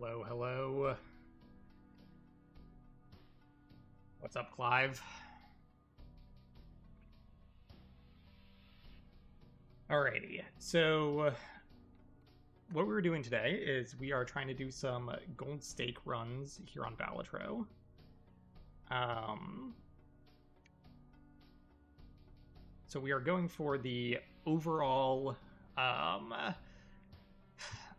Hello, hello. What's up, Clive? Alrighty, so what we're doing today is we are trying to do some gold stake runs here on Balatro. So we are going for the overall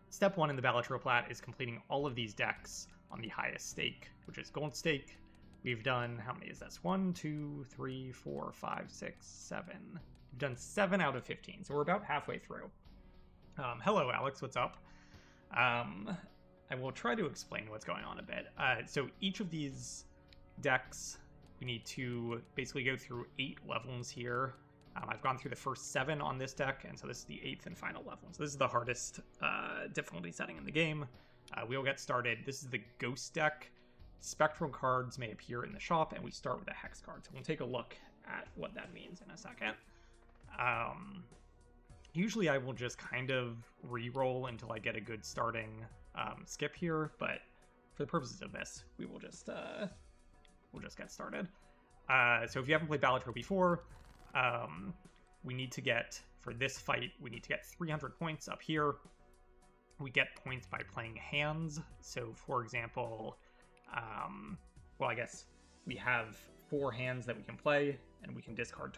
step one in the Balatro plat is completing all of these decks on the highest stake, which is gold stake. We've done, how many is this? 1, 2, 3, 4, 5, 6, 7. We've done 7 out of 15, so we're about halfway through. Hello, Alex, what's up? I will try to explain what's going on a bit. So each of these decks, we need to basically go through 8 levels here. I've gone through the first 7 on this deck, and so this is the 8th and final level. So this is the hardest difficulty setting in the game. We'll get started. This is the Ghost deck. Spectral cards may appear in the shop, and we start with a Hex card. So we'll take a look at what that means in a second. Usually I will just kind of re-roll until I get a good starting skip here, but for the purposes of this, we will just get started. So if you haven't played Balatro before, we need to get, for this fight, we need to get 300 points up here. We get points by playing hands. So for example, well, I guess we have 4 hands that we can play, and we can discard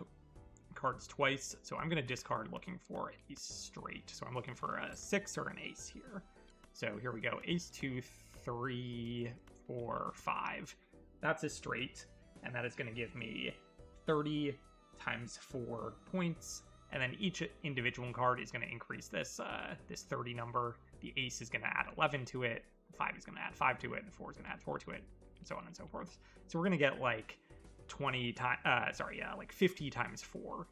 cards twice. So I'm going to discard looking for a straight. So I'm looking for a 6 or an ace here. So here we go. Ace, 2, 3, 4, 5. That's a straight, and that is going to give me 30 times 4 points, and then each individual card is going to increase this 30 number. The ace is going to add 11 to it, the 5 is going to add 5 to it, the 4 is going to add 4 to it, and so on and so forth. So we're going to get like 50 times 4,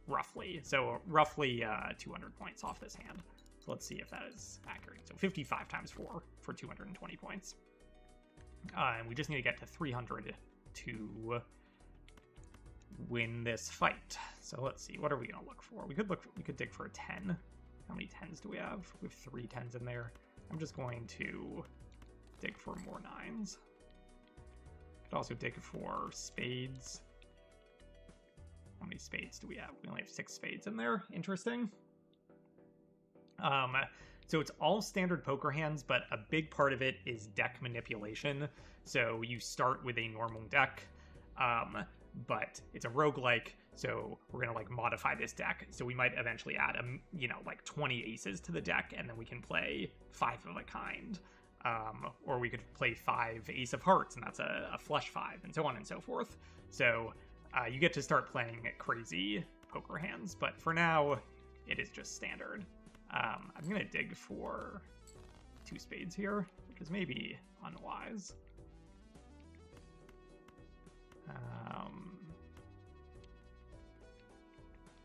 roughly. So roughly 200 points off this hand. So let's see if that is accurate. So 55 times 4 for 220 points. And we just need to get to 300 to win this fight. So let's see, what are we going to look for? We could dig for a 10. How many 10s do we have? We have 3 10s in there. I'm just going to dig for more 9s. Could also dig for spades. How many spades do we have? We only have 6 spades in there. Interesting. So it's all standard poker hands, but a big part of it is deck manipulation. So you start with a normal deck, but it's a roguelike, so we're gonna like modify this deck. So we might eventually add like 20 aces to the deck, and then we can play 5 of a kind. Or we could play 5 ace of hearts, and that's a flush 5, and so on and so forth. So you get to start playing crazy poker hands, but for now, it is just standard. I'm gonna dig for 2 spades here, which is maybe unwise.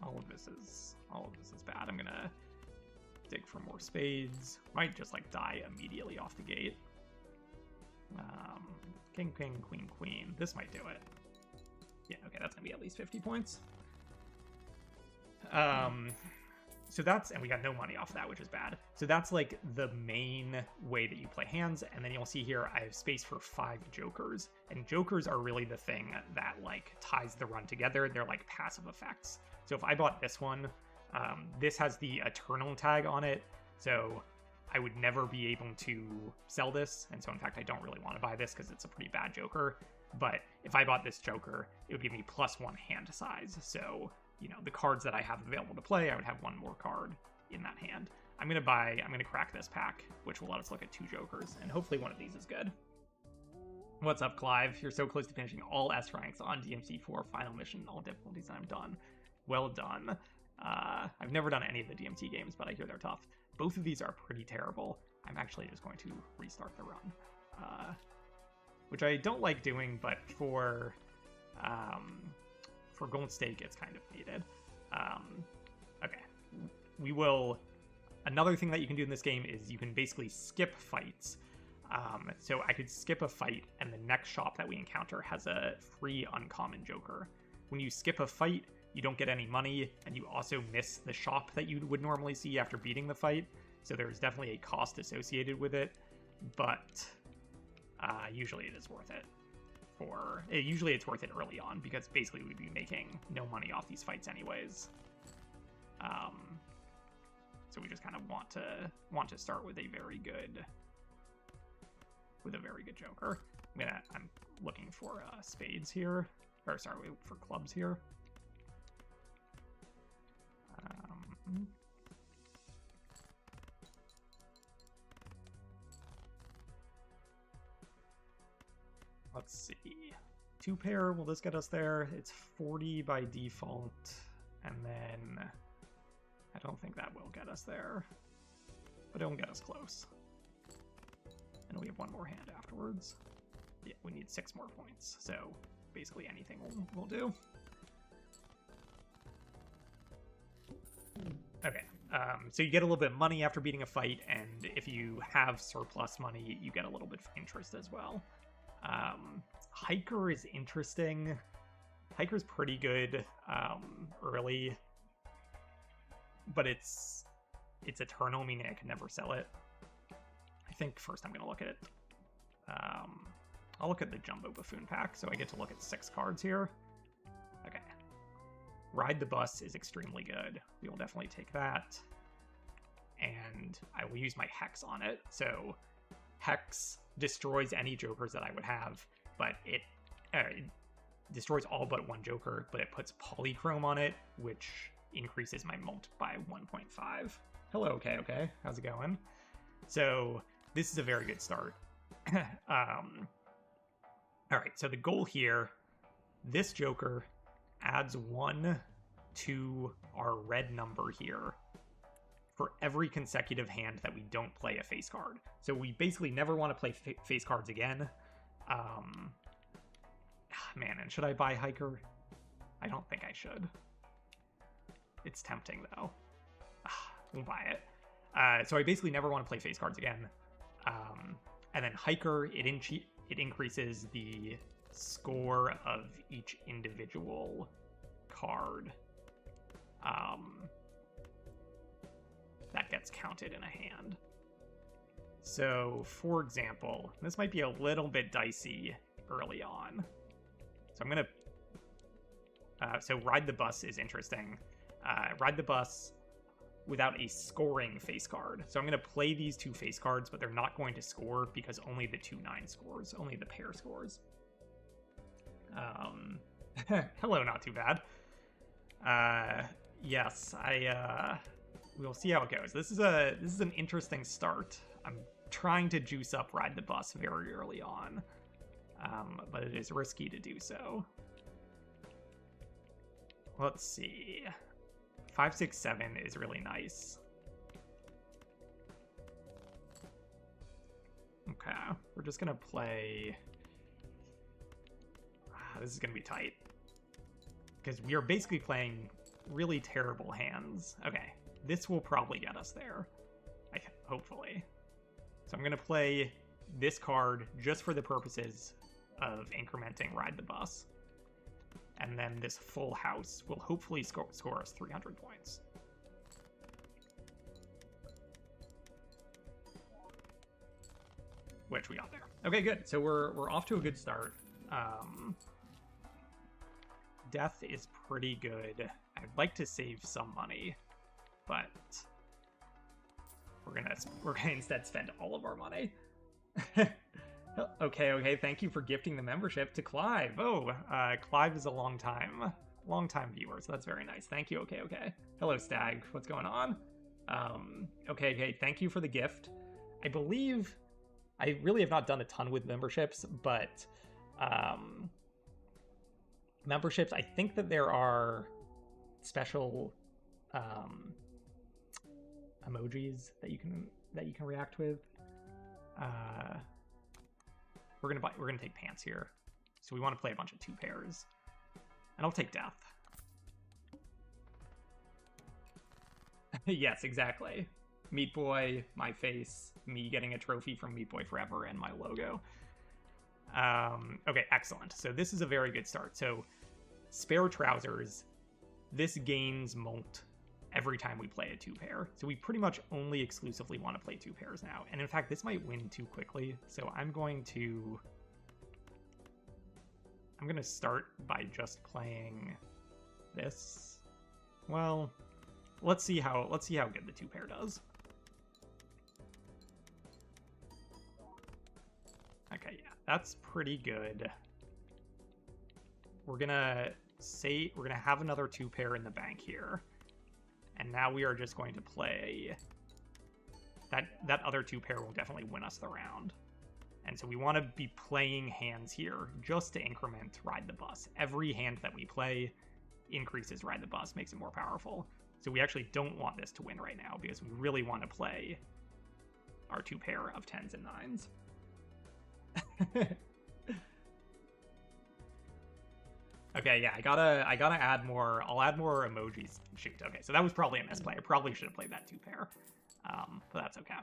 All of this is bad. I'm gonna dig for more spades. Might just like die immediately off the gate. King, king, queen, queen. This might do it. Yeah, okay, that's gonna be at least 50 points. So that's, and we got no money off that, which is bad. So that's like the main way that you play hands. And then you'll see here, I have space for 5 jokers, and jokers are really the thing that like ties the run together. They're like passive effects. So if I bought this one, this has the Eternal tag on it. So I would never be able to sell this. And so in fact, I don't really want to buy this because it's a pretty bad joker. But if I bought this joker, it would give me +1 hand size. So the cards that I have available to play, I would have 1 more card in that hand. I'm going to crack this pack, which will let us look at 2 jokers, and hopefully one of these is good. What's up, Clive? You're so close to finishing all S ranks on DMC4 final mission, all difficulties, and I'm done. Well done. I've never done any of the DMC games, but I hear they're tough. Both of these are pretty terrible. I'm actually just going to restart the run, which I don't like doing, but for gold stake, it's kind of needed. Okay, we will. Another thing that you can do in this game is you can basically skip fights. So I could skip a fight, and the next shop that we encounter has a free uncommon joker. When you skip a fight, you don't get any money, and you also miss the shop that you would normally see after beating the fight. So there's definitely a cost associated with it. but usually it is worth it. Usually it's worth it early on, because basically we'd be making no money off these fights anyways. So we just kind of want to start with a very good joker. I'm looking for spades here, or sorry, for clubs here. Let's see. 2-pair, will this get us there? It's 40 by default, and then I don't think that will get us there, but it'll get us close. And we have one more hand afterwards. Yeah, we need 6 more points, so basically anything will do. Okay, so you get a little bit of money after beating a fight, and if you have surplus money, you get a little bit of interest as well. Hiker is interesting. Hiker's pretty good early, but it's eternal, meaning I can never sell it. I think first I'm going to look at it. I'll look at the Jumbo Buffoon pack, so I get to look at 6 cards here. Okay. Ride the Bus is extremely good. We will definitely take that. And I will use my Hex on it. So Hex destroys any jokers that I would have, but it destroys all but one joker, but it puts Polychrome on it, which increases my mult by 1.5. Hello, okay. How's it going? So this is a very good start. All right, so the goal here, this joker adds 1 to our red number here for every consecutive hand that we don't play a face card. So we basically never want to play face cards again. Man, and should I buy Hiker? I don't think I should. It's tempting, though. We'll buy it. So I basically never want to play face cards again. And then Hiker, it increases the score of each individual card. That gets counted in a hand. So, for example, this might be a little bit dicey early on. So I'm gonna... so Ride the Bus is interesting. Ride the Bus without a scoring face card. So I'm going to play these 2 face cards, but they're not going to score because only the 2-9 scores, only the pair scores. Hello, not too bad. Yes, we'll see how it goes. This is an interesting start. I'm trying to juice up Ride the Bus very early on, but it is risky to do so. Let's see. 5, 6, 7 is really nice. Okay, we're just gonna play... this is gonna be tight. Because we are basically playing really terrible hands. Okay, this will probably get us there. Hopefully. So I'm gonna play this card just for the purposes of incrementing Ride the Bus. And then this full house will hopefully score us 300 points. Which we got there. Okay, good. So we're off to a good start. Death is pretty good. I'd like to save some money, but we're gonna instead spend all of our money. Okay, thank you for gifting the membership to Clive. Oh, Clive is a long time viewer, so that's very nice. Thank you, okay. Hello, Stag, what's going on? Okay, thank you for the gift. I believe, I really have not done a ton with memberships, but memberships, I think that there are special emojis that you can react with. We're gonna take pants here, so we want to play a bunch of 2 pairs, and I'll take death. Yes, exactly. Meat Boy, my face, me getting a trophy from Meat Boy Forever, and my logo. Okay, excellent. So this is a very good start. So spare trousers. This gains mult every time we play a 2-pair. So we pretty much only exclusively want to play 2 pairs now. And in fact, this might win too quickly. So I'm going to start by just playing this. Well, let's see how good the 2-pair does. Okay, yeah, that's pretty good. We're gonna have another 2-pair in the bank here. And now we are just going to play that other 2-pair will definitely win us the round. And so we want to be playing hands here just to increment Ride the Bus. Every hand that we play increases Ride the Bus, makes it more powerful. So we actually don't want this to win right now because we really want to play our 2-pair of 10s and 9s. Okay, yeah, I gotta add more. I'll add more emojis. Shoot, okay, so that was probably a misplay. I probably should have played that 2-pair, but that's okay.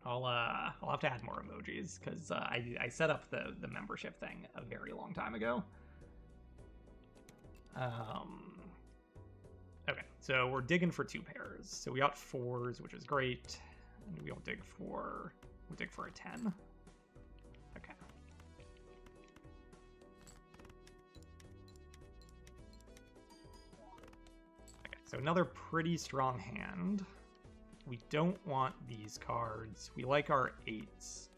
I'll have to add more emojis because I set up the membership thing a very long time ago. Okay, so we're digging for 2 pairs. So we got 4s, which is great, and we'll dig for a 10. Okay. So another pretty strong hand. We don't want these cards. We like our 8s.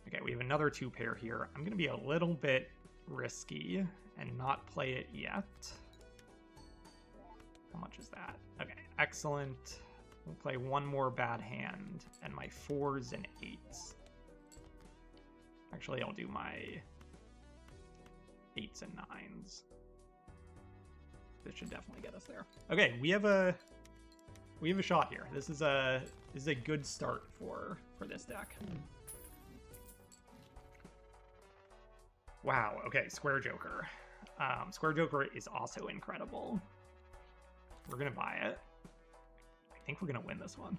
Okay, we have another 2-pair here. I'm going to be a little bit risky and not play it yet. How much is that? Okay, excellent. We'll play one more bad hand and my 4s and 8s. Actually, I'll do my 8s and 9s. This should definitely get us there. Okay, we have a shot here. This is a good start for this deck. Wow. Okay, Square Joker. Square Joker is also incredible. We're gonna buy it. I think we're gonna win this one.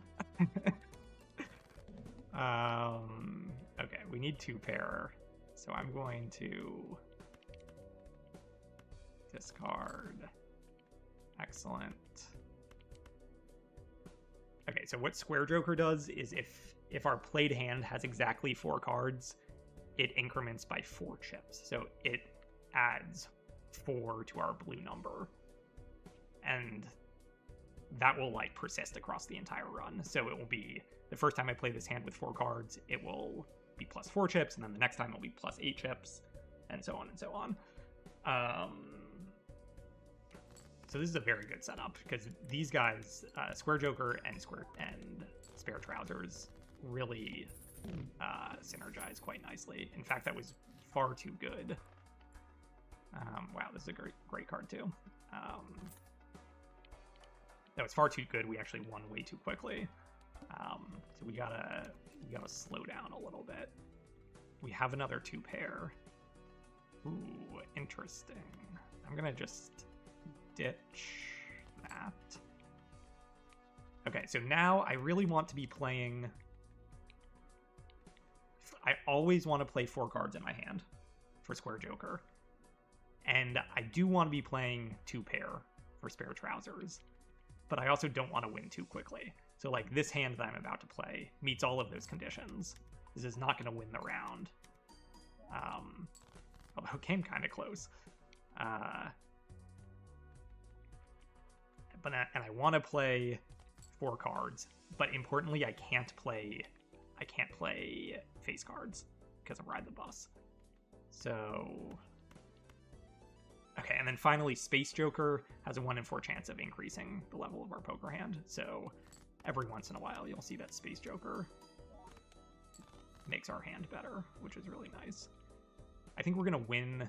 Okay, we need 2-pair, so I'm going to discard. Excellent. Okay, so what Square Joker does is if our played hand has exactly 4 cards, it increments by 4 chips. So it adds 4 to our blue number. And that will like persist across the entire run. So it will be the first time I play this hand with 4 cards, it will be plus 4 chips, and then the next time it'll be plus 8 chips, and so on and so on. So this is a very good setup because these guys, Square Joker and Spare Trousers, really synergize quite nicely. In fact, that was far too good. Wow, this is a great card too. That was far too good. We actually won way too quickly. So we gotta slow down a little bit. We have another 2-pair. Ooh, interesting. I'm gonna just ditch that. Okay, so now I really want to be playing... I always want to play 4 cards in my hand for Square Joker. And I do want to be playing 2-pair for Spare Trousers. But I also don't want to win too quickly. So like this hand that I'm about to play meets all of those conditions. This is not going to win the round. Although it came kind of close. And I want to play 4 cards, but importantly, I can't play face cards because of Ride the Bus. So, okay, and then finally, Space Joker has a 1 in 4 chance of increasing the level of our poker hand. So every once in a while, you'll see that Space Joker makes our hand better, which is really nice. I think we're gonna win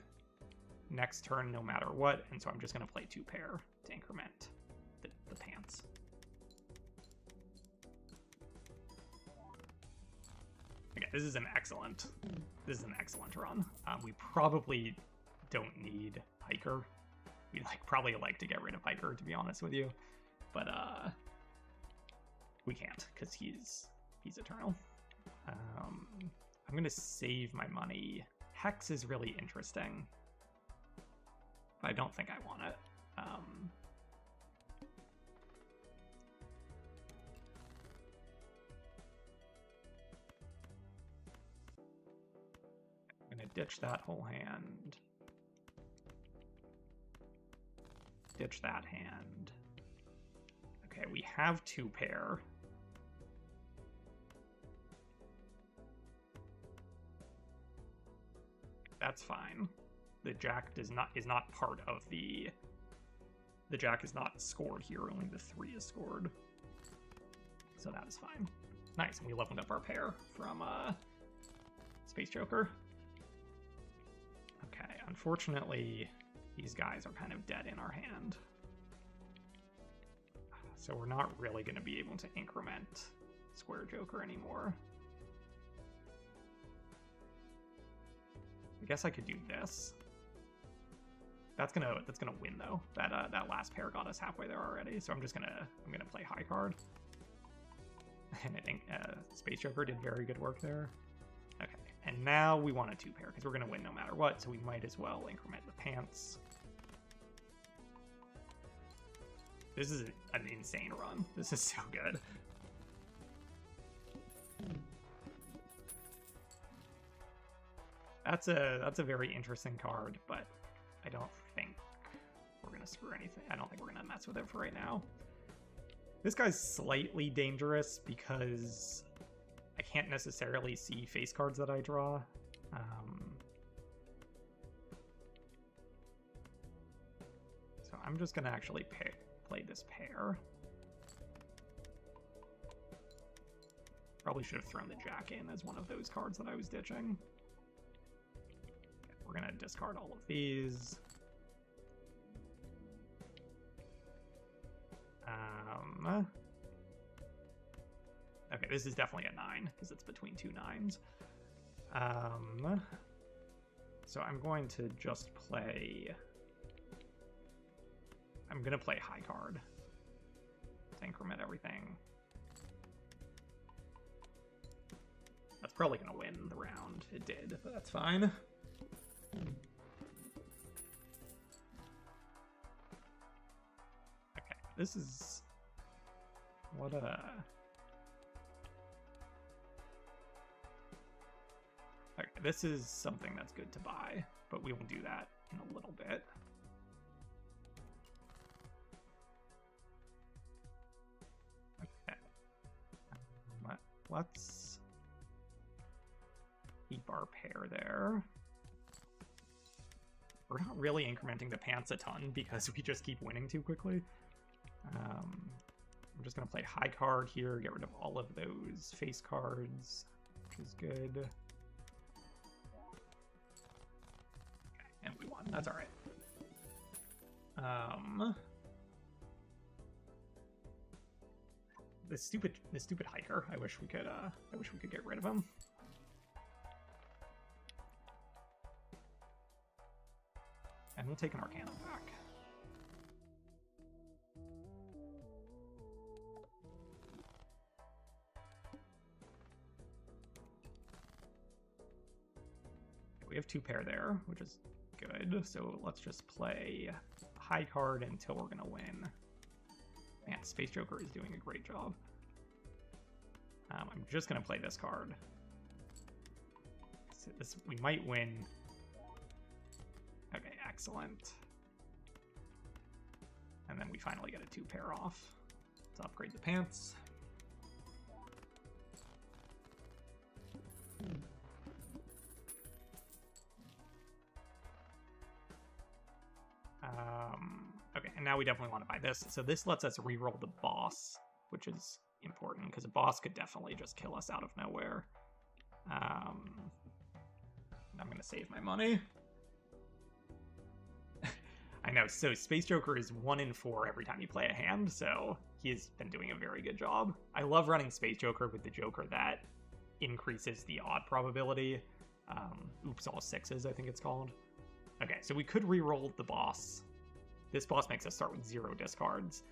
next turn no matter what, and so I'm just gonna play 2-pair to increment the pants. Okay, this is an excellent run. We probably don't need Hiker. We probably like to get rid of Hiker, to be honest with you, but we can't because he's eternal. I'm gonna save my money. Hex is really interesting, but I don't think I want it. ditch that whole hand. Ditch that hand. Okay, we have 2 pair. That's fine. The jack is not part of the jack is not scored here, only the 3 is scored. So that is fine. Nice, and we leveled up our pair from Space Joker. Okay, unfortunately, these guys are kind of dead in our hand. So we're not really going to be able to increment Square Joker anymore. I guess I could do this. That's gonna win though. That last pair got us halfway there already, so I'm gonna play high card. And I think Space Joker did very good work there. Okay, and now we want a 2 pair because we're gonna win no matter what, so we might as well increment the pants. This is an insane run. This is so good. That's a very interesting card, but I don't think we're gonna screw anything. I don't think we're gonna mess with it for right now. This guy's slightly dangerous because I can't necessarily see face cards that I draw. So I'm just gonna actually play this pair. Probably should have thrown the jack in as one of those cards that I was ditching. We're gonna discard all of these. Okay, this is definitely a 9 because it's between 2 9s. So I'm going to just play. I'm gonna play high card to increment everything. That's probably gonna win the round. It did, but that's fine. Okay, this is what okay, this is something that's good to buy, but we will do that in a little bit. Okay, let's keep our pair there. We're not really incrementing the pants a ton because we just keep winning too quickly. I'm just going to play high card here, get rid of all of those face cards, which is good. Okay, and we won. That's all right. This stupid hiker. I wish we could get rid of him. And we'll take an Arcana back. We have 2 pair there, which is good. So let's just play high card until we're gonna win. Man, Space Joker is doing a great job. I'm just gonna play this card. So we might win. Okay, excellent. And then we finally get a 2 pair off. Let's upgrade the pants. Okay, and now we definitely want to buy this. So this lets us reroll the boss, which is important because a boss could definitely just kill us out of nowhere. I'm going to save my money. I know, so Space Joker is 1 in 4 every time you play a hand, so he's been doing a very good job. I love running Space Joker with the Joker that increases the odd probability. Oops, all 6s, I think it's called. Okay, so we could reroll the boss. This boss makes us start with 0 discards.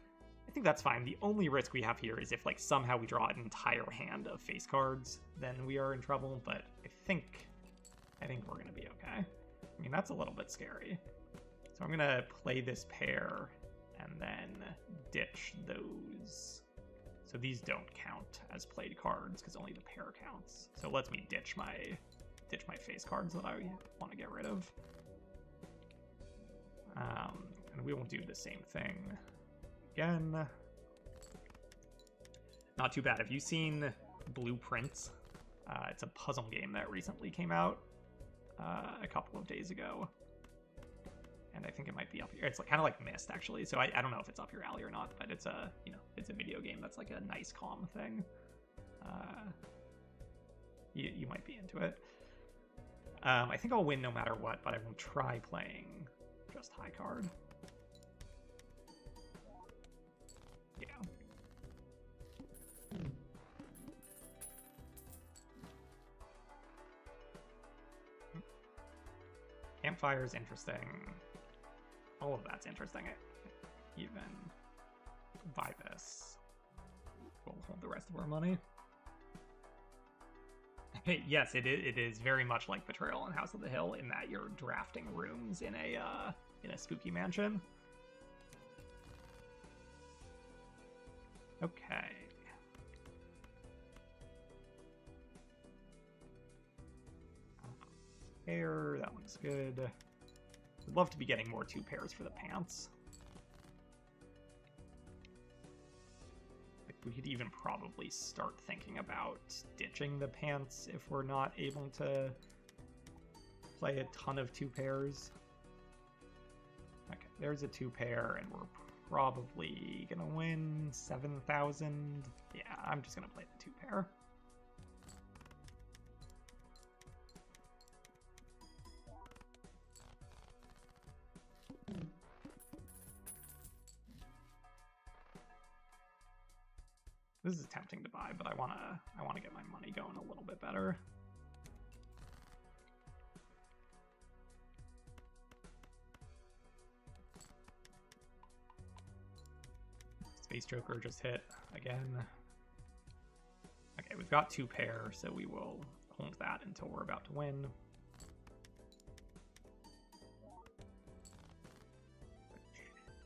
I think that's fine. The only risk we have here is if, like, somehow we draw an entire hand of face cards, then we are in trouble, but I think we're going to be okay. I mean, that's a little bit scary. So I'm going to play this pair and then ditch those. So these don't count as played cards because only the pair counts. So it lets me ditch my ditch my face cards that I want to get rid of. And we will do the same thing again. Not too bad. Have you seen Blueprints? It's a puzzle game that recently came out a couple of days ago. And I think it might be up here. It's like, kind of like Myst, actually. So I don't know if it's up your alley or not, but it's a, it's a video game that's like a nice, calm thing. You might be into it. I think I'll win no matter what, but I will try playing just high card. Yeah. Campfire is interesting. All of that's interesting. Even buy this. We'll hold the rest of our money. Yes, it is very much like Betrayal on House of the Hill in that you're drafting rooms in a spooky mansion. Okay. Pair, that looks good. I'd love to be getting more 2 pairs for the pants. We could even probably start thinking about ditching the pants if we're not able to play a ton of 2 pairs. Okay, there's a 2 pair, and we're probably gonna win 7,000. Yeah, I'm just gonna play the 2 pair. This is tempting to buy, but I wanna get my money going a little bit better. Space Joker just hit again. Okay, we've got 2 pair, so we will hold that until we're about to win.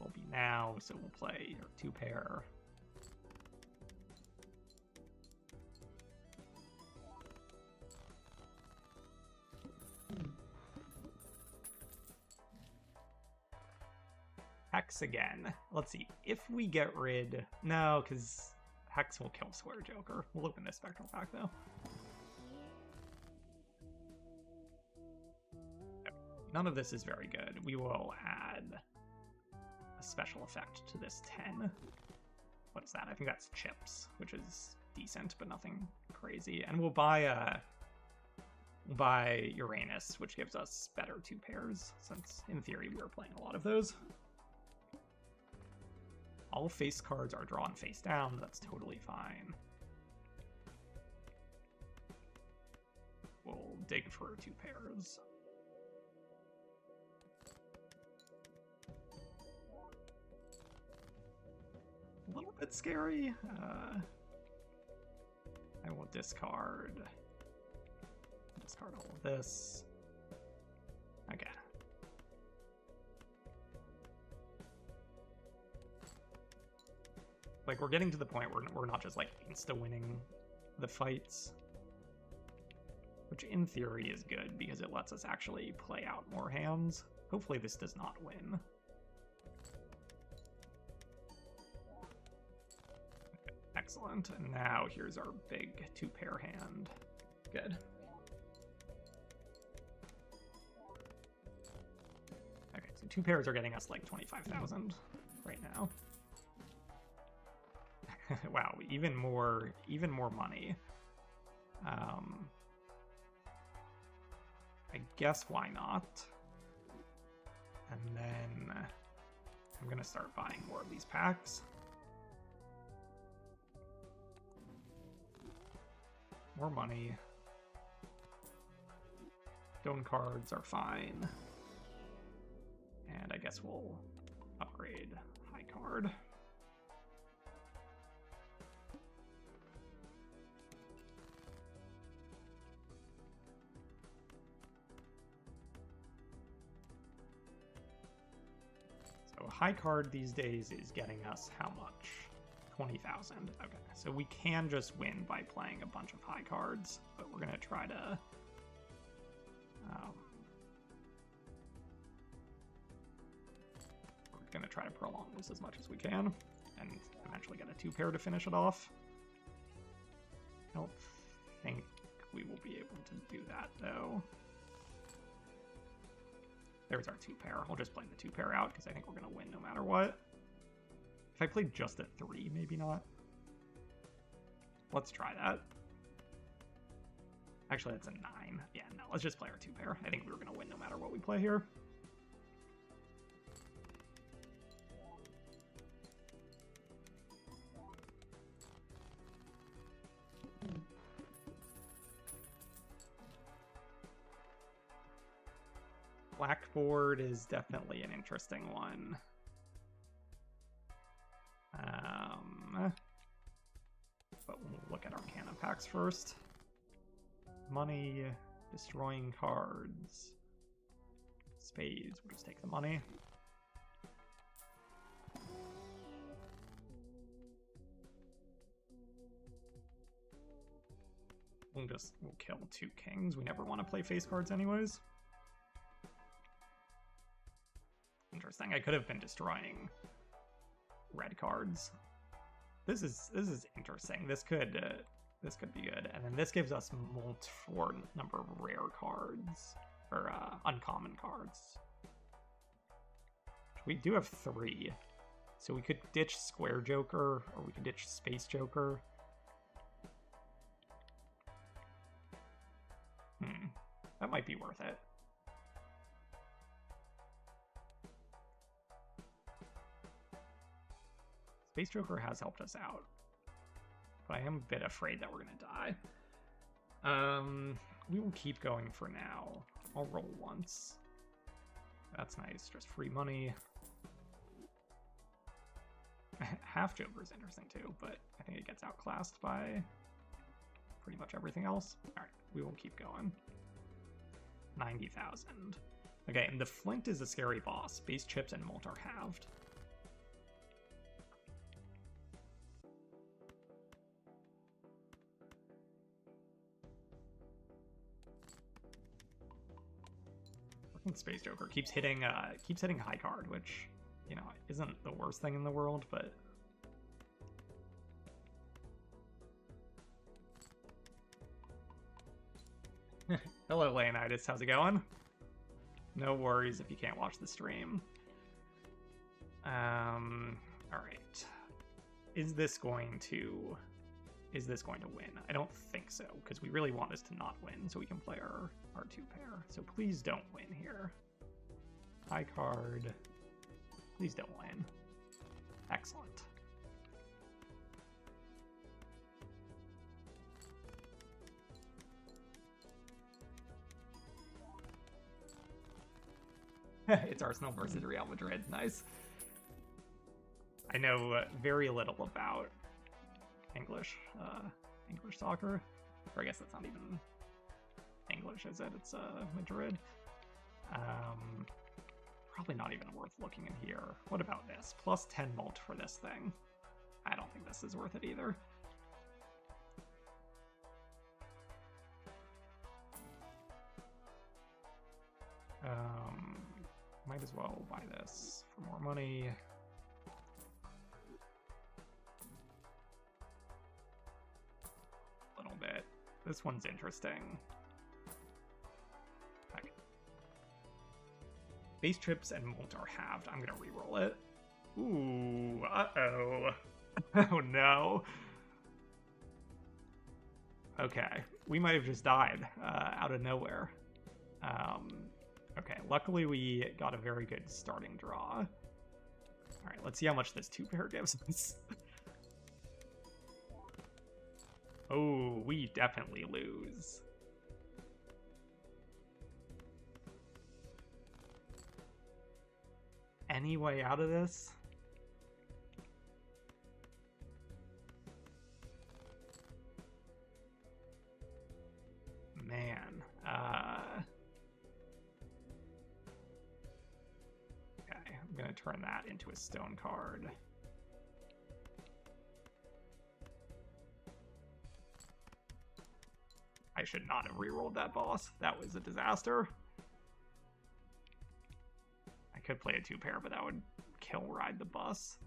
Will be now, so we'll play our 2 pair. Hex again. Let's see. If we get rid... No, because Hex will kill Square Joker. We'll open this Spectral pack, though. None of this is very good. We will add a special effect to this 10. What is that? I think that's chips, which is decent, but nothing crazy. And we'll buy Uranus, which gives us better 2 pairs, since in theory we were playing a lot of those. All face cards are drawn face down. That's totally fine. We'll dig for 2 pairs. A little bit scary. I will discard all of this. Okay. Like, we're getting to the point where we're not just, like, insta-winning the fights. Which, in theory, is good, because it lets us actually play out more hands. Hopefully this does not win. Okay, excellent. And now here's our big 2-pair hand. Good. Okay, so 2 pairs are getting us, like, 25,000 right now. Wow, even more money. I guess why not? And then I'm gonna start buying more of these packs. More money. Stone cards are fine. And I guess we'll upgrade high card. So high card these days is getting us how much? 20,000. Okay, so we can just win by playing a bunch of high cards, but we're gonna try to We're going to try to prolong this as much as we can, and eventually get a 2-pair to finish it off. I don't think we will be able to do that, though. There's our 2-pair. I'll just play the 2-pair out, because I think we're going to win no matter what. If I played just a 3, maybe not. Let's try that. Actually, that's a 9. Yeah, no, let's just play our 2-pair. I think we were going to win no matter what we play here. Blackboard is definitely an interesting one. But we'll look at Arcana packs first. Money, destroying cards. Spades, we'll just take the money. We'll kill 2 kings. We never want to play face cards anyways. Interesting. I could have been destroying red cards. This is interesting. This could be good. And then this gives us multiple number of rare cards or uncommon cards. We do have 3, so we could ditch Square Joker or we could ditch Space Joker. That might be worth it. Space Joker has helped us out, but I am a bit afraid that we're going to die. We will keep going for now. I'll roll once. That's nice, just free money. Half Joker is interesting too, but I think it gets outclassed by pretty much everything else. Alright, we will keep going. 90,000. Okay, and the Flint is a scary boss. Base chips and Molt are halved. Space Joker keeps hitting high card, which, you know, isn't the worst thing in the world, but hello Leonidas, how's it going? No worries if you can't watch the stream. All right. Is this going to win? I don't think so, because we really want this to not win so we can play our 2-pair. So please don't win here. High card. Please don't win. Excellent. It's Arsenal versus Real Madrid. Nice. I know very little about English soccer, or I guess that's not even English, is it? It's Madrid. Probably not even worth looking in here. What about this? Plus 10 Molt for this thing. I don't think this is worth it either. Might as well buy this for more money. Bit. This one's interesting. Okay. Base chips and Molt are halved. I'm gonna re-roll it. Ooh, uh-oh. Oh no. Okay, we might have just died out of nowhere. Okay, luckily we got a very good starting draw. Alright, let's see how much this 2-pair gives us. Oh, we definitely lose. Any way out of this? Man, okay, I'm gonna turn that into a stone card. I should not have rerolled that boss. That was a disaster. I could play a 2-pair, but that would kill Ride the Bus.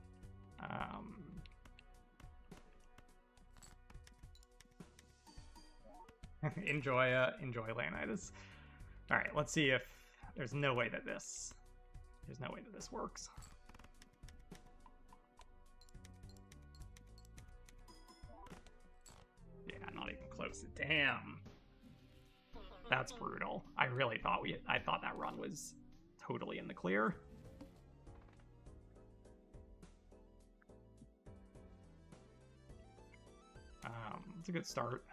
Enjoy Leonidas. All right, let's see if there's no way that this works. Yeah, not even close. Damn. That's brutal. I really thought I thought that run was totally in the clear. It's a good start.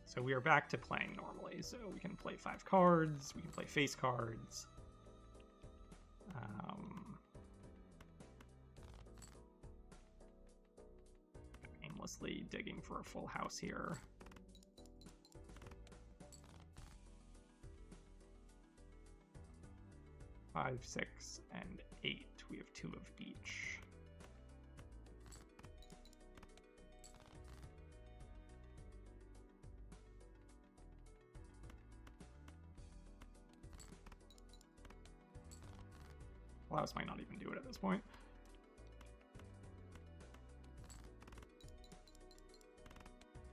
So we are back to playing normally. So we can play 5 cards. We can play face cards. Aimlessly digging for a full house here. Five, 6, and 8. We have 2 of each. Blouse might not even do it at this point.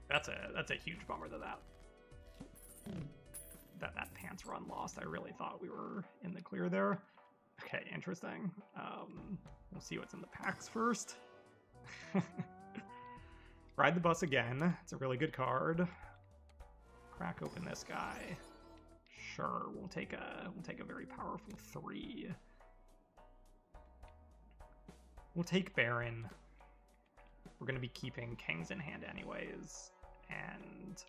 That's a huge bummer that pants run lost. I really thought we were in the clear there. Okay, interesting. We'll see what's in the packs first. Ride the Bus again. It's a really good card. Crack open this guy. Sure, we'll take a very powerful 3. We'll take Baron. We're going to be keeping kings in hand anyways, and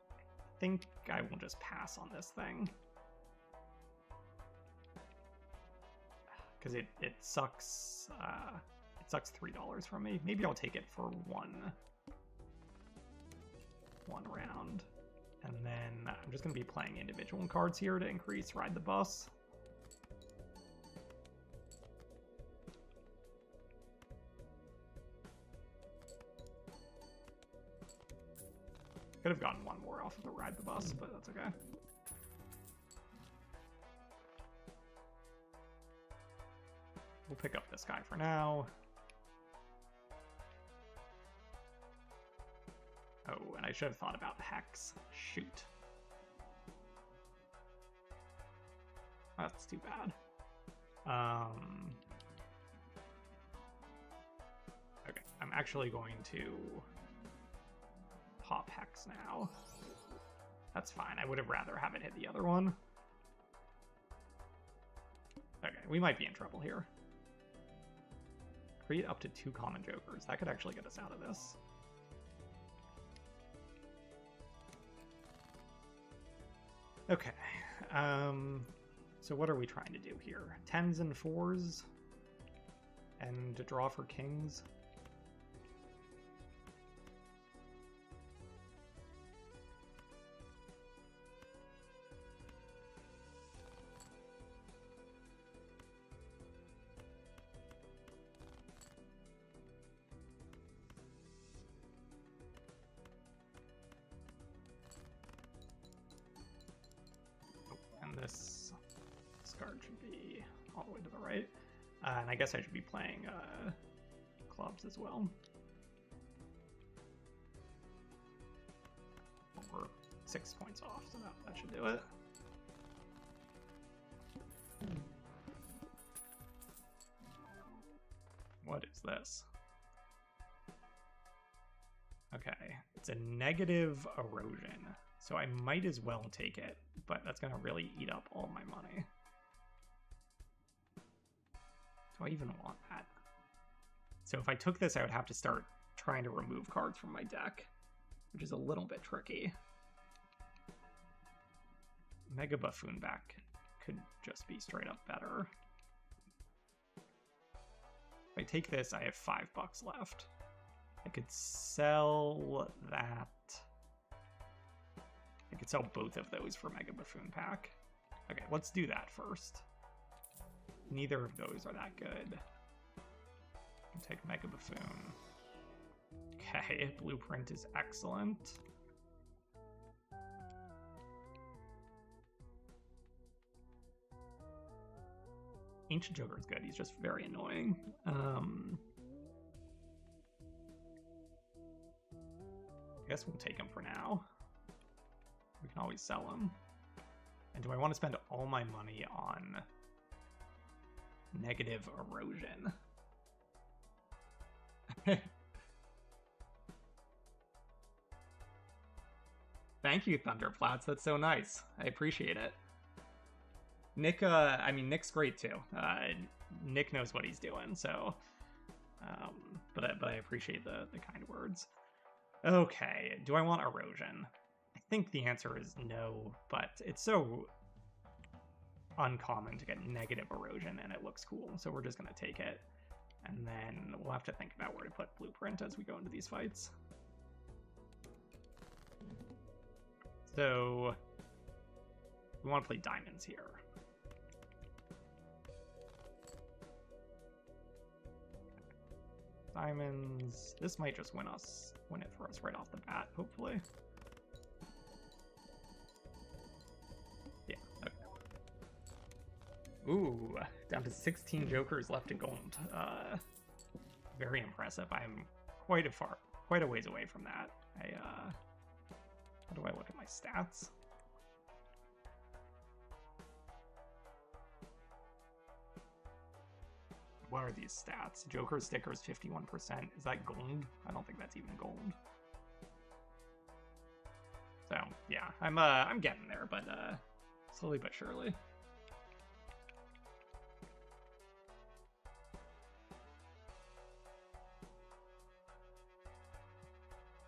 I think I will just pass on this thing. Because it sucks, $3 from me. Maybe I'll take it for one round. And then I'm just going to be playing individual cards here to increase Ride the Bus. Could have gotten one more off of the Ride the Bus, but that's okay. We'll pick up this guy for now. Oh, and I should have thought about Hex. Shoot. That's too bad. Okay, I'm actually going to pop Hex now. That's fine. I would have rather have it hit the other one. Okay, we might be in trouble here. Create up to 2 common jokers. That could actually get us out of this. Okay. So what are we trying to do here? 10s and 4s? And to draw for kings? This card should be all the way to the right. And I guess I should be playing clubs as well. We're 6 points off, so that should do it. What is this? Okay, it's a negative erosion. So I might as well take it, but that's going to really eat up all my money. Do I even want that? So if I took this, I would have to start trying to remove cards from my deck, which is a little bit tricky. Mega Buffoon back could just be straight up better. If I take this, I have $5 left. I could sell that. I could sell both of those for Mega Buffoon pack. Okay, let's do that first. Neither of those are that good. I'll take Mega Buffoon. Okay, blueprint is excellent. Ancient Joker is good. He's just very annoying. I guess we'll take him for now. We can always sell him. And do I want to spend all my money on negative erosion? Thank you, Thunderplats. That's so nice. I appreciate it. Nick, I mean, Nick's great too. Nick knows what he's doing, so... but I appreciate the kind words. Okay, do I want erosion? I think the answer is no, but it's so uncommon to get negative erosion, and it looks cool, so we're just going to take it. And then we'll have to think about where to put blueprint as we go into these fights. So we want to play diamonds here. Diamonds. This might just win it for us right off the bat, hopefully. Yeah. Okay. Ooh, down to 16 jokers left to gold. Very impressive. I'm quite a ways away from that. How do I look at my stats? What are these stats? Joker stickers 51%. Is that gold? I don't think that's even gold. So yeah, I'm getting there, but slowly but surely.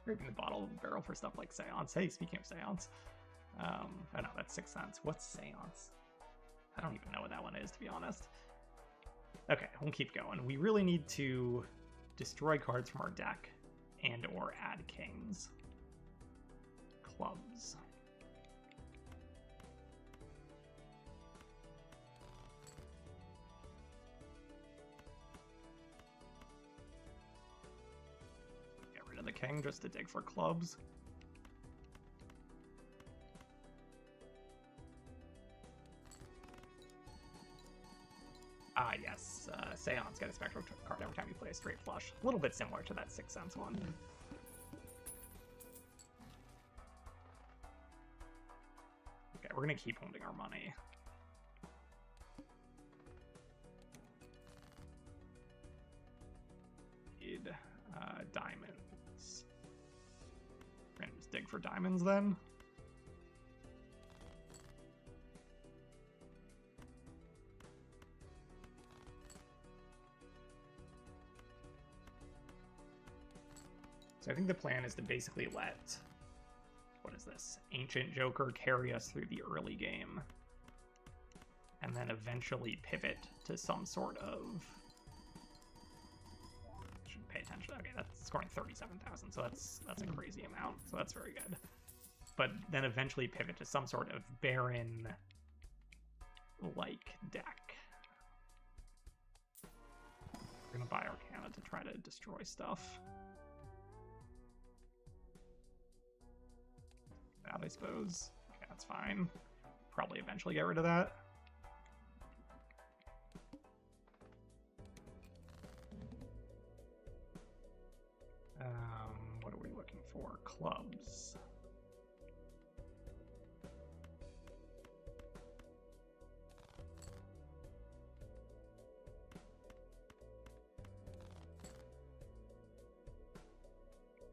Scraping the bottle barrel for stuff like Seance. Hey, speaking of Seance, oh no, that's 6 cents. What's Seance? I don't even know what that one is, to be honest. Okay, we'll keep going. We really need to destroy cards from our deck and or add kings. Clubs. Get rid of the king just to dig for clubs. Ah, yes. Seance, get a spectral card every time you play a straight flush. A little bit similar to that 6 cents one. Okay, we're going to keep holding our money. Need diamonds. We're going to just dig for diamonds then. So I think the plan is to basically let, what is this, Ancient Joker carry us through the early game. And then eventually pivot to some sort of... Should pay attention. Okay, that's scoring 37,000, so that's a crazy amount. So that's very good. But then eventually pivot to some sort of Baron-like deck. We're going to buy Arcana to try to destroy stuff. That, I suppose. Okay, that's fine. Probably eventually get rid of that. What are we looking for? Clubs.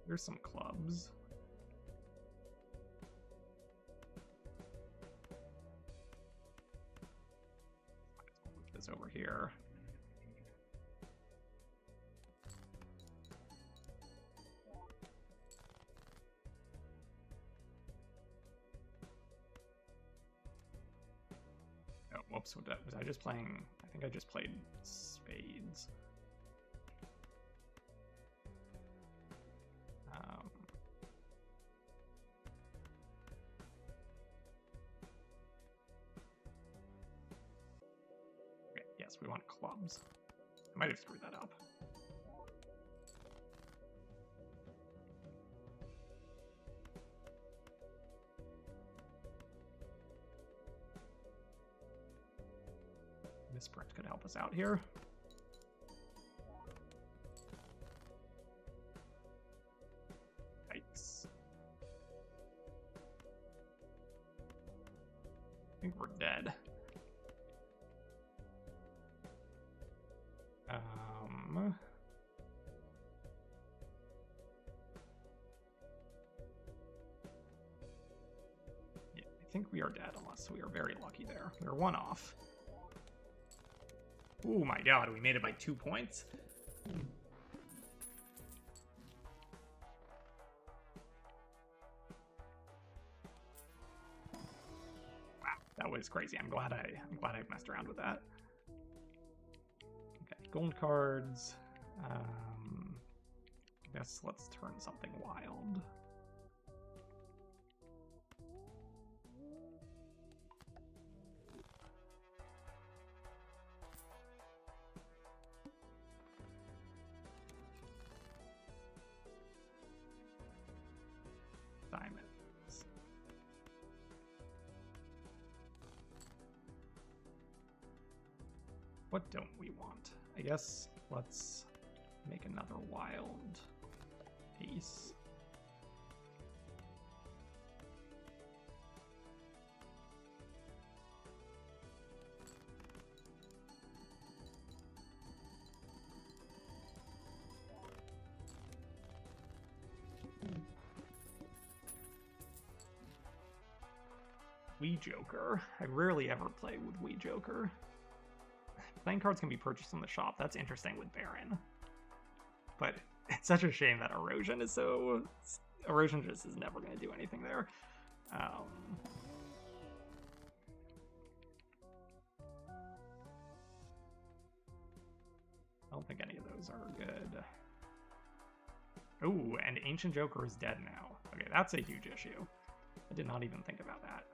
Here's some clubs. This over here. Oh, whoops, was I just playing? I think I just played spades. Okay, yes, we want clubs. I might have screwed that up. Misprint could help us out here. Yikes. I think we're dead. Yeah, I think we are dead unless we are very lucky there. We're one off. Oh my god, we made it by 2 points. Wow, that was crazy. I'm glad I messed around with that. Okay, gold cards. I guess let's turn something wild. Diamonds. What don't we want? I guess let's make another wild ace. Wee Joker. I rarely ever play with Wee Joker. Playing cards can be purchased in the shop. That's interesting with Baron. But it's such a shame that Erosion is so... Erosion just is never going to do anything there. I don't think any of those are good. Ooh, and Ancient Joker is dead now. Okay, that's a huge issue. I did not even think about that.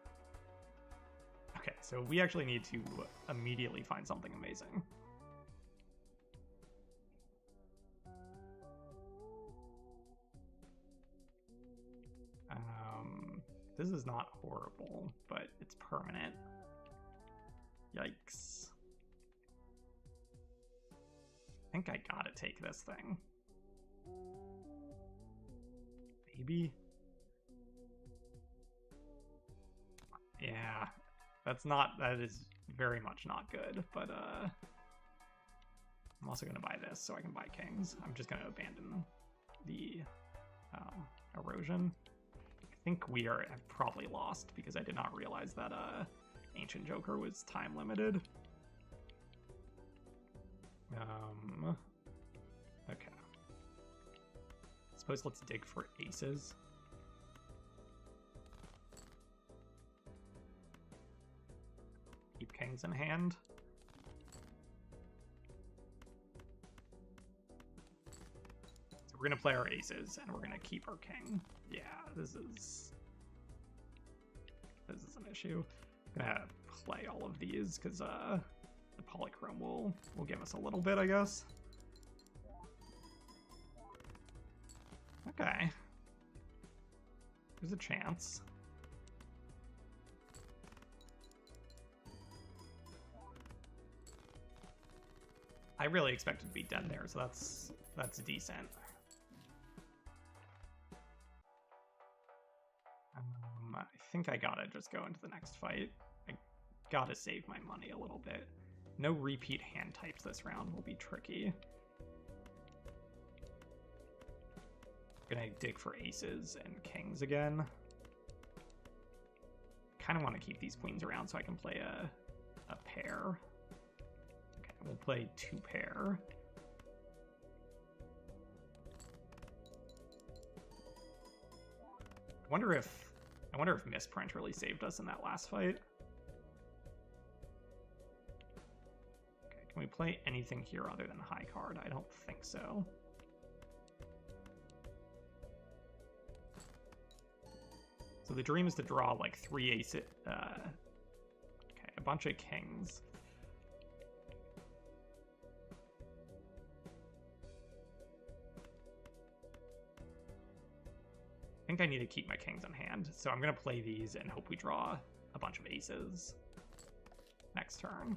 Okay, so we actually need to immediately find something amazing. This is not horrible, but it's permanent. Yikes. I think I gotta take this thing. Maybe? Yeah. That is very much not good, but I'm also going to buy this so I can buy kings. I'm just going to abandon the Erosion. I think we have probably lost because I did not realize that Ancient Joker was time limited. Okay. I suppose let's dig for aces. Keep kings in hand. So we're gonna play our aces and we're gonna keep our king. Yeah, this is an issue. I'm gonna play all of these because the polychrome will give us a little bit, I guess. Okay. There's a chance. I really expected to be dead there, so that's decent. I think I gotta just go into the next fight. I gotta save my money a little bit. No repeat hand types this round will be tricky. Gonna dig for aces and kings again. Kind of want to keep these queens around so I can play a pair. Okay, we'll play 2 pair. I wonder if Misprint really saved us in that last fight. Okay, can we play anything here other than high card? I don't think so. So the dream is to draw like 3 aces. Okay, a bunch of kings. I think I need to keep my kings in hand, so I'm going to play these and hope we draw a bunch of aces next turn.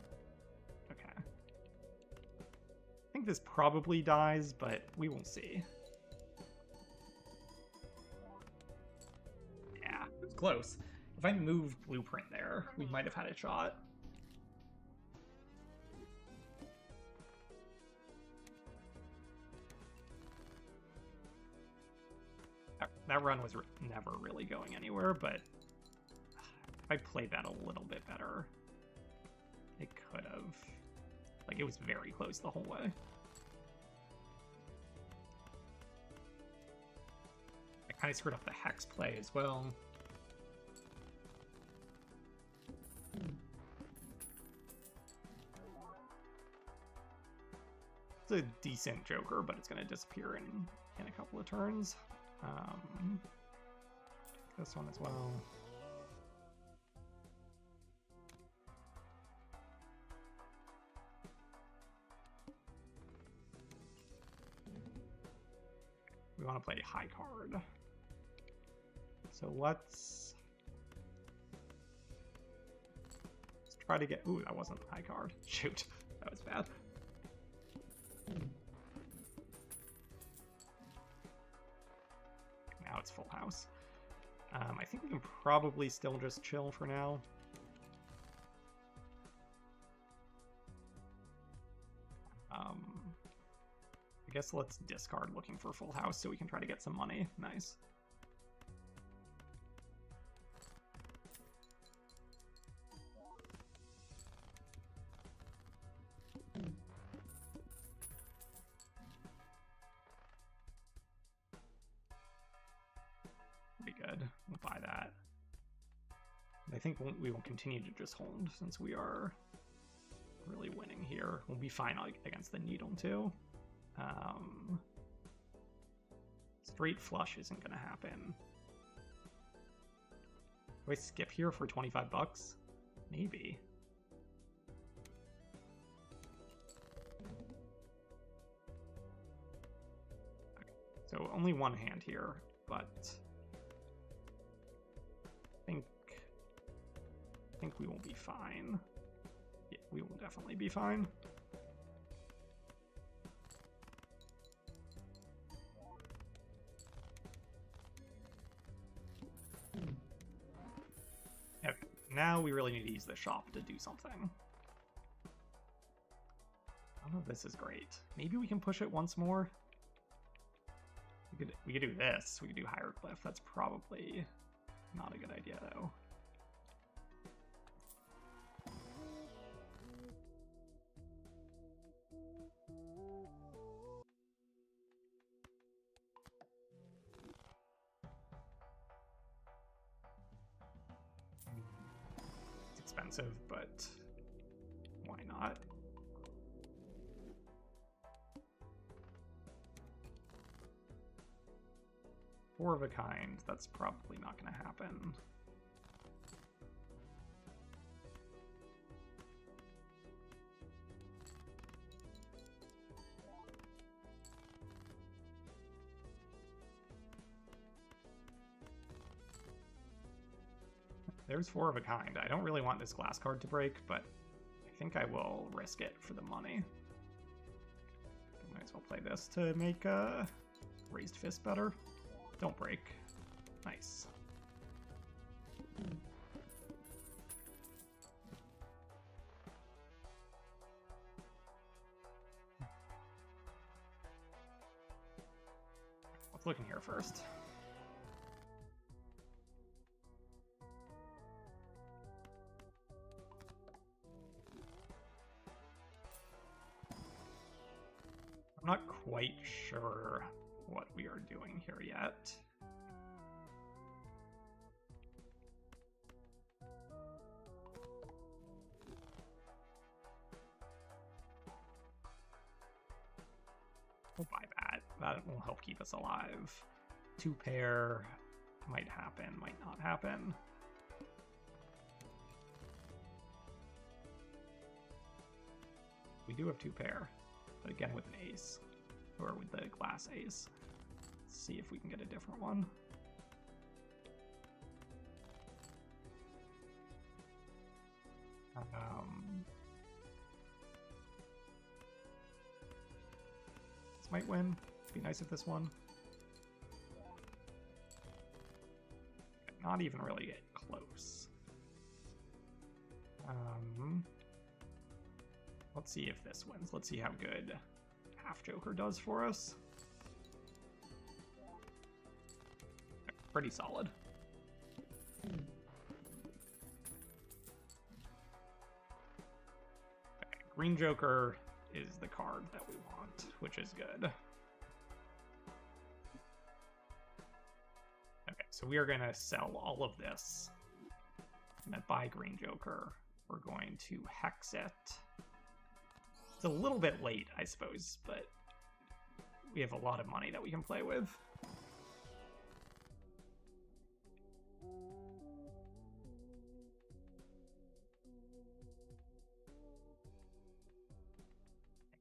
Okay. I think this probably dies, but we will see. Yeah, it was close. If I moved Blueprint there, we might have had a shot. That run was never really going anywhere, but if I played that a little bit better, it could have. Like, it was very close the whole way. I kind of screwed up the hex play as well. It's a decent Joker, but it's going to disappear in a couple of turns. This one as well. We want to play high card. So let's try to get... Ooh, that wasn't high card. Shoot, that was bad. Now it's full house. I think we can probably still just chill for now. I guess let's discard looking for full house so we can try to get some money. Nice. Pretty good. We'll buy that. I think we will continue to just hold since we are really winning here. We'll be fine against the needle too. Straight flush isn't going to happen. Do I skip here for 25 bucks? Maybe. Okay. So only one hand here, but I think we will be fine. Yeah, we will definitely be fine. Now we really need to use the shop to do something. I don't know if this is great. Maybe we can push it once more. We could do this. We could do Hieroglyph. That's probably not a good idea, though. Expensive, but why not? Four of a kind, that's probably not going to happen. There's four of a kind. I don't really want this glass card to break, but I think I will risk it for the money. Might as well play this to make Raised Fist better. Don't break. Nice. Let's look in here first. I'm not quite sure what we are doing here yet. We'll buy that. That will help keep us alive. Two pair might happen, might not happen. We do have two pair. But again with an ace, or with the glass ace. Let's see if we can get a different one. This might win. It'd be nice if this won. Not even really get close. Let's see if this wins. Let's see how good half Joker does for us. Pretty solid. Okay, Green Joker is the card that we want, which is good. Okay, so we are going to sell all of this. I'm going to buy Green Joker. We're going to hex it. It's a little bit late, I suppose, but we have a lot of money that we can play with.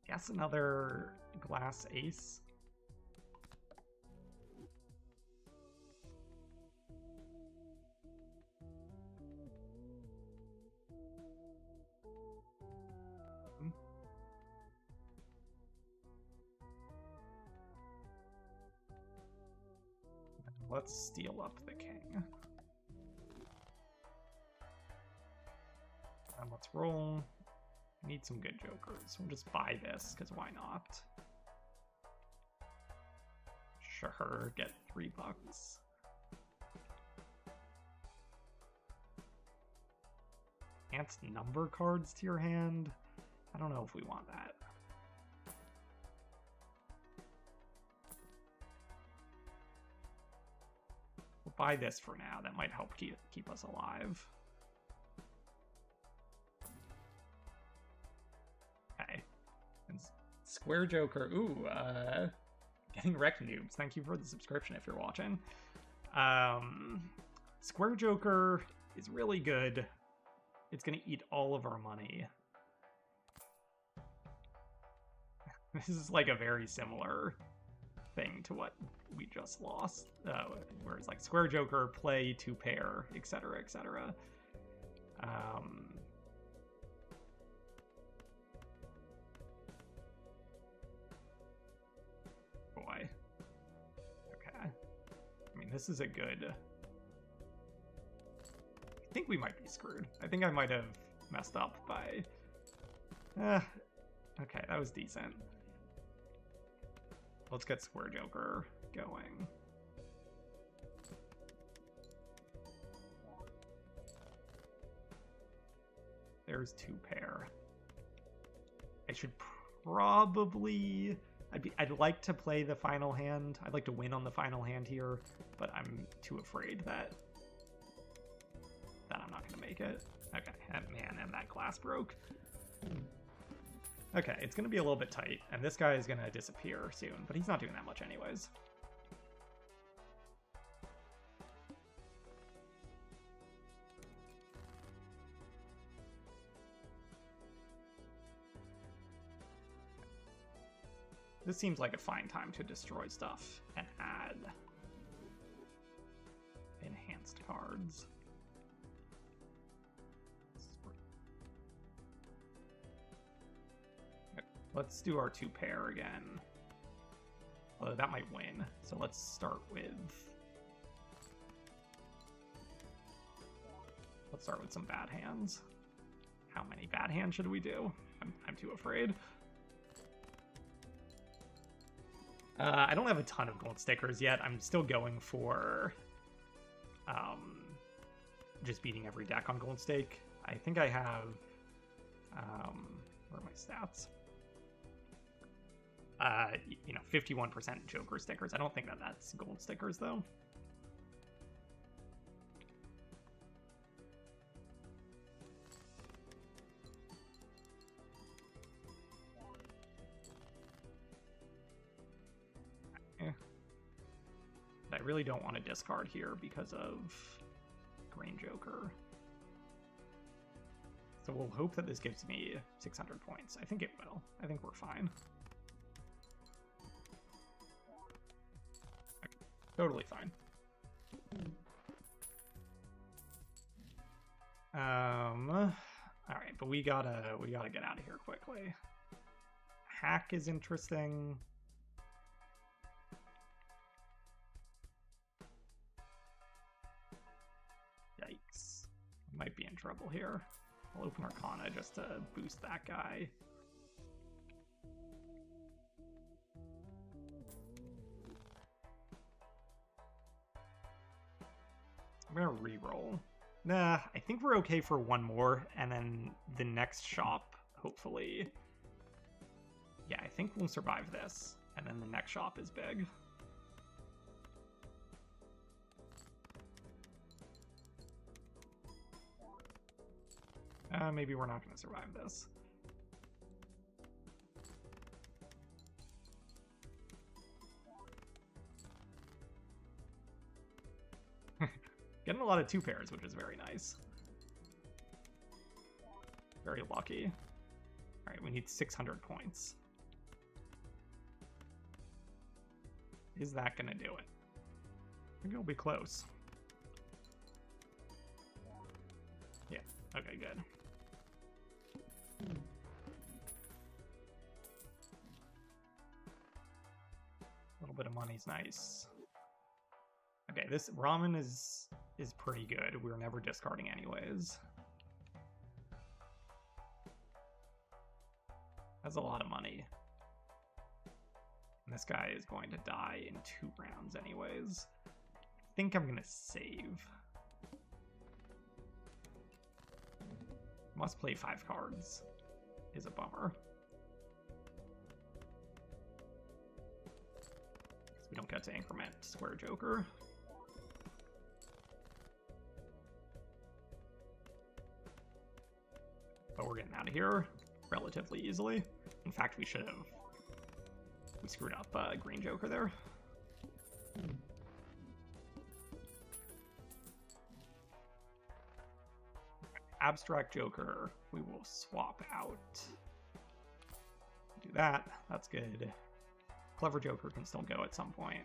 I guess another glass ace. Let's steal up the king. And let's roll. I need some good jokers. We'll just buy this, because why not? Sure, get $3. Can't number cards to your hand? I don't know if we want that. We'll buy this for now. That might help keep us alive. Okay. And Square Joker. Ooh, getting wrecked noobs. Thank you for the subscription if you're watching. Square Joker is really good. It's going to eat all of our money. This is like a very similar thing to what we just lost. Where it's like Square Joker, play to pair, etc., etc. Boy. Okay. I mean, this is a good... I think we might be screwed. I think I might have messed up by... okay, that was decent. Let's get Square Joker going. There's 2 pair. I should probably... I'd like to play the final hand. I'd like to win on the final hand here, but I'm too afraid that I'm not going to make it. Okay, man, and that glass broke. Okay, it's going to be a little bit tight, and this guy is going to disappear soon, but he's not doing that much anyways. This seems like a fine time to destroy stuff and add enhanced cards. Let's do our 2 pair again. Although that might win. So let's start with... Let's start with some bad hands. How many bad hands should we do? I'm too afraid. I don't have a ton of gold stickers yet. I'm still going for just beating every deck on gold stake. I think I have... where are my stats? 51% Joker stickers. I don't think that's gold stickers, though. But I really don't want to discard here because of Green Joker. So we'll hope that this gives me 600 points. I think it will. I think we're fine. Totally fine. All right, but we gotta get out of here quickly. Hack is interesting. Might be in trouble here. I'll open Arcana just to boost that guy. I'm gonna re-roll. Nah, I think we're okay for one more, and then the next shop, hopefully. Yeah, I think we'll survive this, and then the next shop is big. Maybe we're not going to survive this. Getting a lot of 2 pairs, which is very nice. Very lucky. Alright, we need 600 points. Is that going to do it? I think it'll be close. Yeah, okay, good. A little bit of money's nice. Okay, this ramen is pretty good. We're never discarding anyways. That's a lot of money. And this guy is going to die in 2 rounds anyways. I think I'm gonna save. Must play 5 cards. Is a bummer. We don't get to increment Square Joker. But we're getting out of here relatively easily. In fact, we should have. We screwed up Green Joker there. Abstract Joker, we will swap out. Do that, that's good. Clever Joker can still go at some point.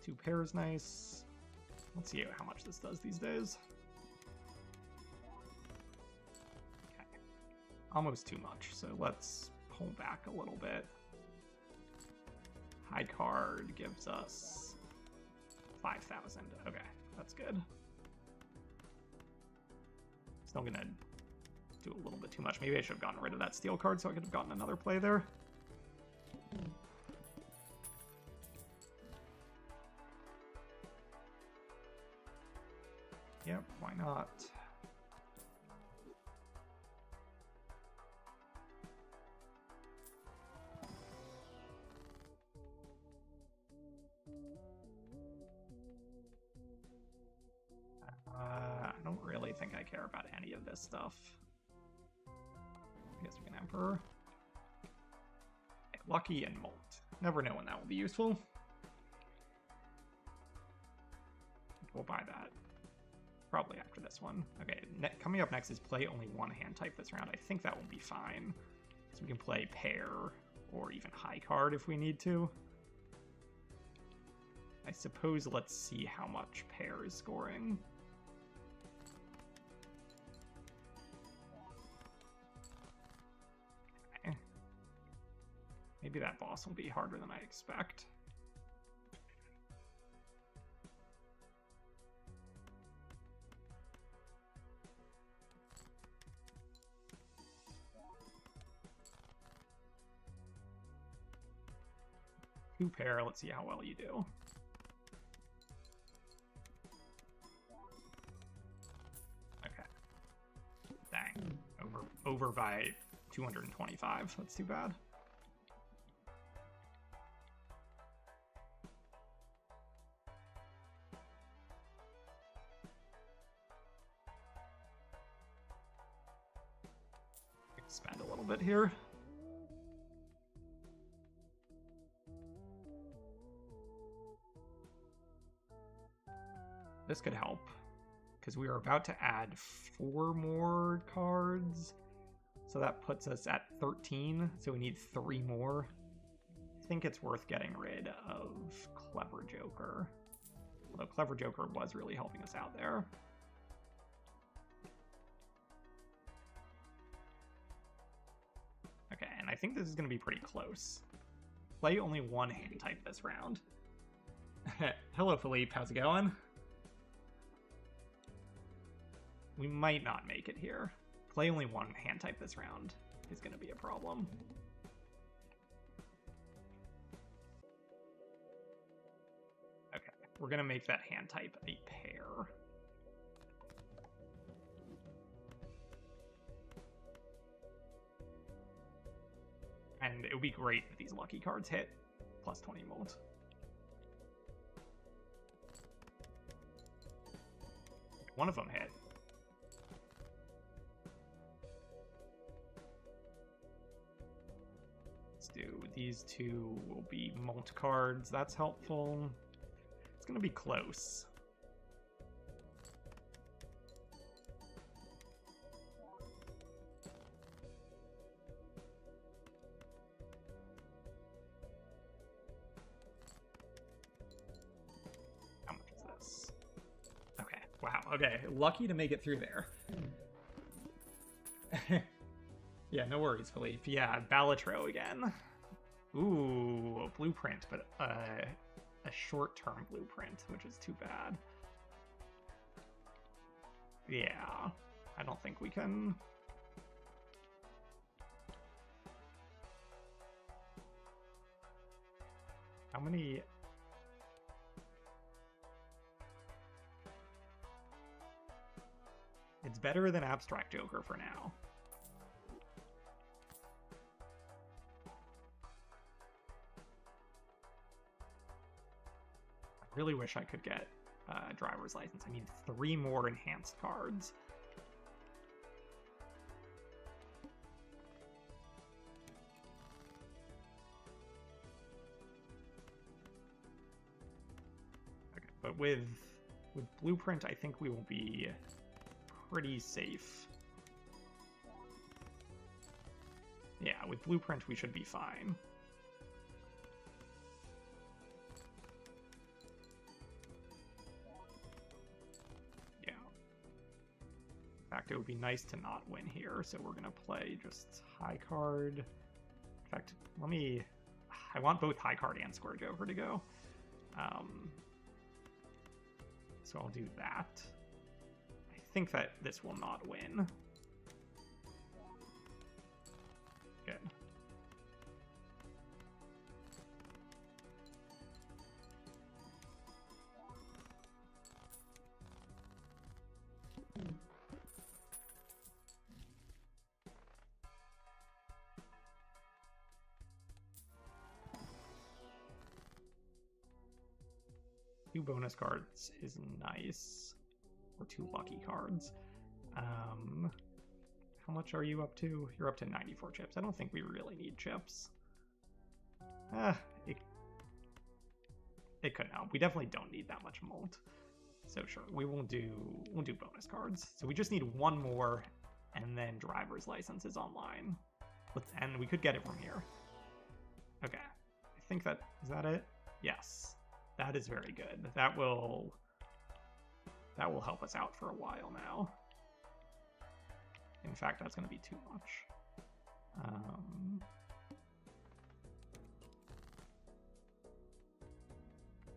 Two pairs, nice. Let's see how much this does these days. Okay. Almost too much, so let's pull back a little bit. High card gives us 5,000. Okay, that's good. Still gonna do a little bit too much. Maybe I should have gotten rid of that steel card so I could have gotten another play there. Yep, why not? I don't really think I care about any of this stuff. I guess we can Emperor. Okay, Lucky and Molt. Never know when that will be useful. We'll buy that. Probably after this one. Okay, coming up next is play only 1 hand type this round. I think that will be fine. So we can play pair or even high card if we need to. I suppose let's see how much pair is scoring. Okay. Maybe that boss will be harder than I expect. Two pair, let's see how well you do. Okay. Dang. Over by 225. That's too bad. Expand a little bit here. This could help, because we are about to add 4 more cards. So that puts us at 13, so we need 3 more. I think it's worth getting rid of Clever Joker. Although Clever Joker was really helping us out there. Okay, and I think this is going to be pretty close. play only one hand type this round. Hello, Philippe. How's it going? We might not make it here. Play only one hand type this round is going to be a problem. Okay, we're going to make that hand type a pair. And it would be great if these lucky cards hit. Plus 20 molt. One of them hit. Let's do these two will be molt cards. That's helpful. It's going to be close. Wow, okay. Lucky to make it through there. Yeah, no worries, Philippe. Yeah, Balatro again. Ooh, a blueprint, but a short-term blueprint, which is too bad. Yeah, I don't think we can... How many... It's better than Abstract Joker for now. I really wish I could get driver's license. I need 3 more enhanced cards. Okay, but with Blueprint, I think we will be pretty safe. Yeah, with Blueprint, we should be fine. Yeah. In fact, it would be nice to not win here, so we're gonna play just high card. In fact, I want both high card and Square Joker to go. So I'll do that. I think that this will not win. Good. Two bonus cards is nice. Or 2 lucky cards. How much are you up to? You're up to 94 chips. I don't think we really need chips. It could help. We definitely don't need that much molt. So sure, we'll do bonus cards. So we just need 1 more, and then driver's license is online. And we could get it from here. Okay. I think is that it? Yes. That is very good. That will help us out for a while now. In fact, that's going to be too much.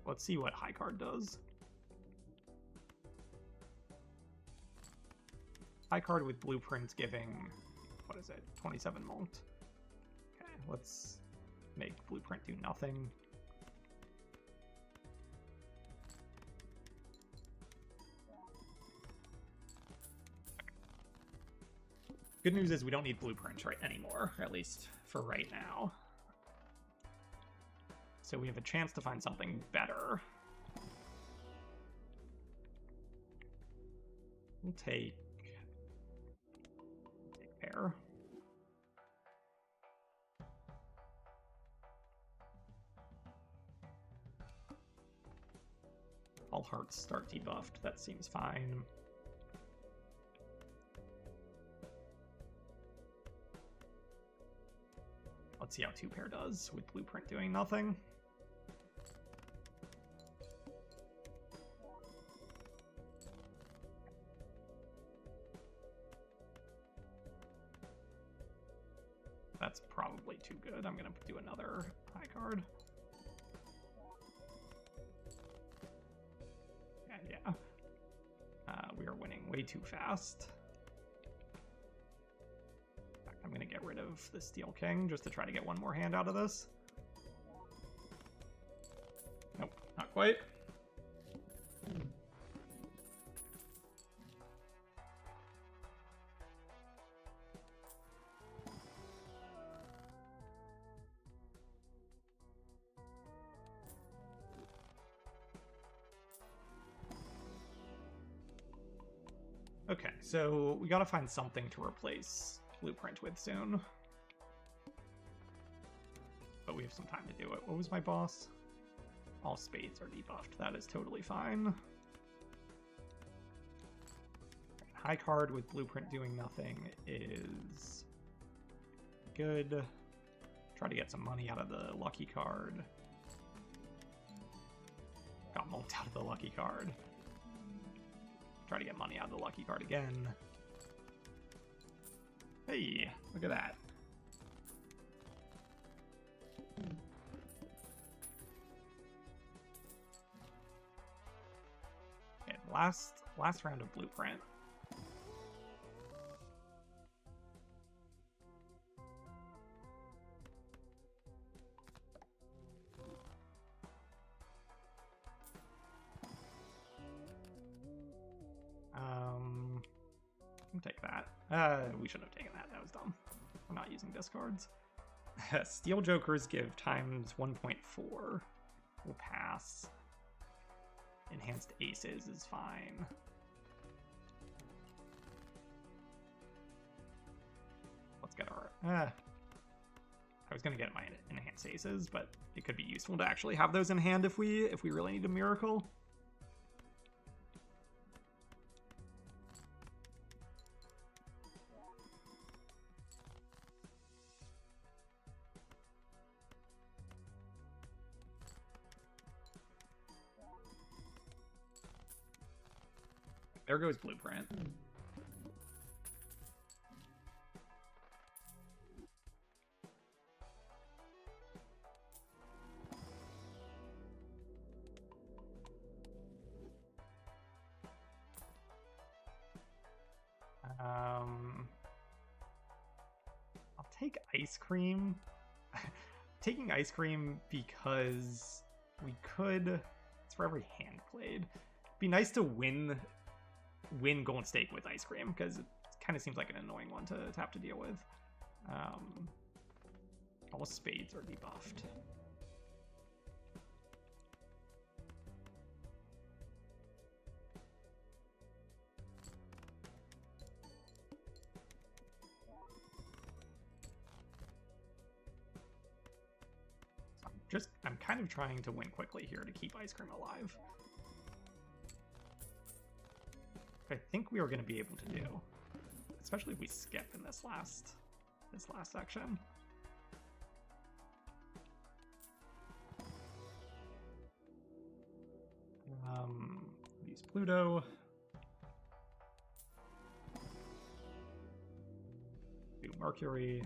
Let's see what high card does. High card with blueprints giving, what is it, 27 molt. Okay, let's make blueprint do nothing. Good news is we don't need blueprints anymore, at least for right now. So we have a chance to find something better. We'll take pair. All hearts start debuffed. That seems fine. Let's see how 2 pair does with blueprint doing nothing. That's probably too good. I'm gonna do another high card. And yeah, we are winning way too fast. In fact, I'm going to get rid of the Steel King just to try to get one more hand out of this. Nope, not quite. Okay, so we gotta find something to replace Blueprint with soon. But we have some time to do it. What was my boss? All spades are debuffed. That is totally fine. High card with Blueprint doing nothing is good. Try to get some money out of the lucky card. Got mulked out of the lucky card. Try to get money out of the lucky card again. Hey, look at that. Okay, last round of Blueprint. Take that. We shouldn't have taken that. That was dumb. We're not using discards. Steel Jokers give times 1.4. We'll pass. Enhanced Aces is fine. Let's get our... I was going to get my Enhanced Aces, but it could be useful to actually have those in hand if we really need a miracle. There goes Blueprint. I'll take Ice Cream. Taking Ice Cream because we could... It's for every hand played. It'd be nice to win Golden Stake with Ice Cream, because it kind of seems like an annoying one to have to deal with. All spades are debuffed. So I'm kind of trying to win quickly here to keep Ice Cream alive. I think we are going to be able to do, especially if we skip in this last section. Use Pluto. Do Mercury.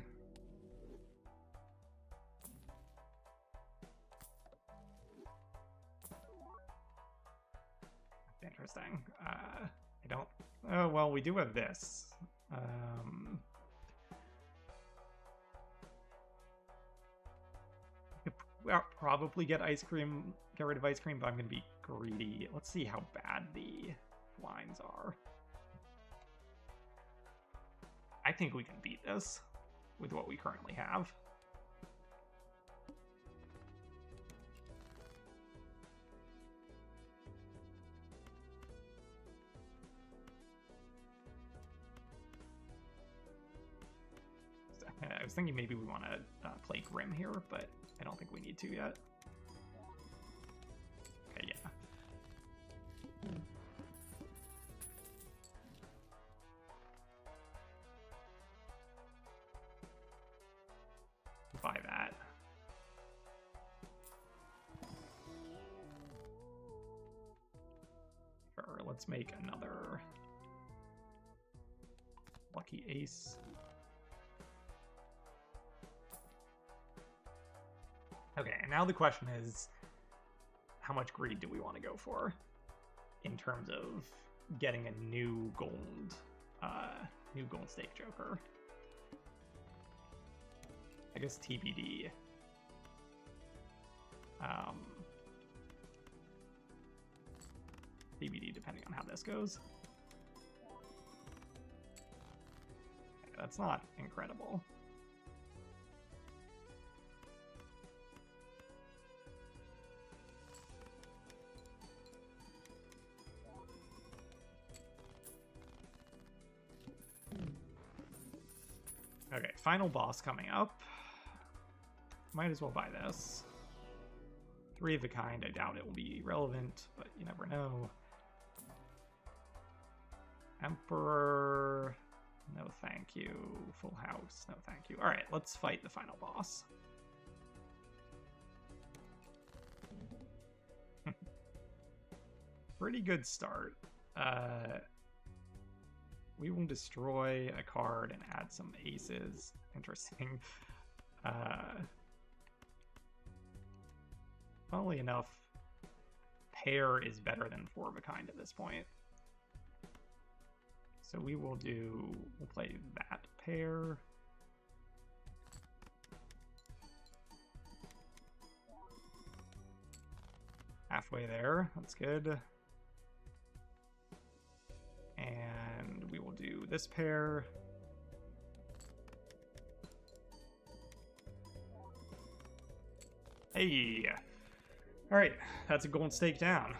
That's interesting. I don't... Oh, well, we do have this. I'll probably get Ice Cream, get rid of Ice Cream, but I'm going to be greedy. Let's see how bad the lines are. I think we can beat this with what we currently have. I was thinking maybe we want to play Grim here, but I don't think we need to yet. Okay, yeah. Buy that. Sure, let's make another lucky ace. Okay, and now the question is, how much greed do we want to go for in terms of getting a new gold stake joker? I guess TBD. TBD depending on how this goes. Okay, that's not incredible. Okay, final boss coming up. Might as well buy this. 3 of a kind, I doubt it will be relevant, but you never know. Emperor, no thank you. Full house, no thank you. Alright, let's fight the final boss. Pretty good start. We will destroy a card and add some aces. Interesting. Funnily enough, pair is better than 4 of a kind at this point. So we'll play that pair. Halfway there, that's good. And we will do this pair. Hey! Alright, that's a golden stake down.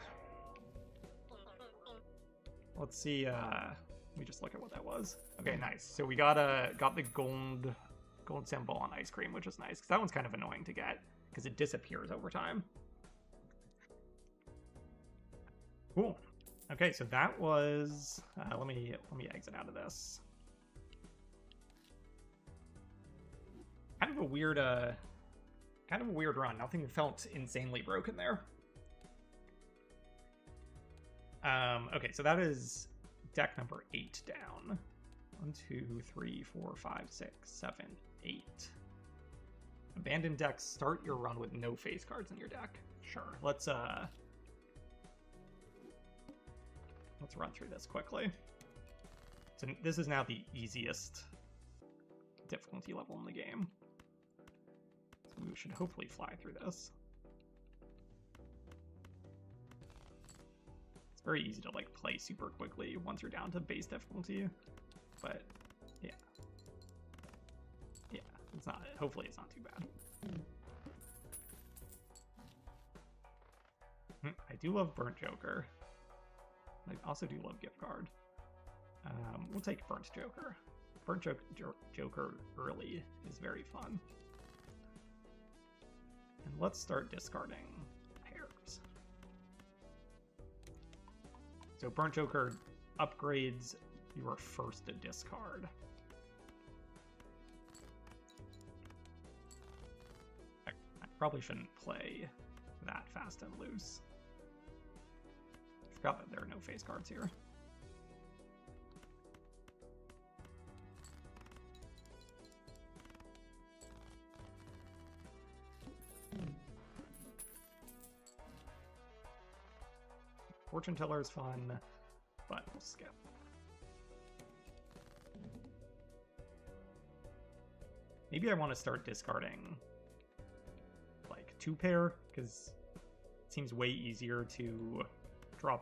Let's see, let me just look at what that was. Okay, nice. So we got the gold symbol on ice cream, which is nice, because that one's kind of annoying to get, because it disappears over time. Cool. Okay, so that was... let me exit out of this. Kind of a weird run. Nothing felt insanely broken there. Okay, so that is deck number 8 down. 1, 2, 3, 4, 5, 6, 7, 8. Abandoned decks, start your run with no face cards in your deck. Sure. Let's run through this quickly. So this is now the easiest difficulty level in the game. So we should hopefully fly through this. It's very easy to like play super quickly once you're down to base difficulty, but yeah, it's not. Hopefully, it's not too bad. I do love Burnt Joker. I also do love Gift Card. We'll take Burnt Joker. Burnt Joker early is very fun. And let's start discarding pairs. So Burnt Joker upgrades your first to discard. I probably shouldn't play that fast and loose. Forgot that there are no face cards here. Fortune Teller is fun, but we'll skip. Maybe I want to start discarding like 2 pair, because it seems way easier to draw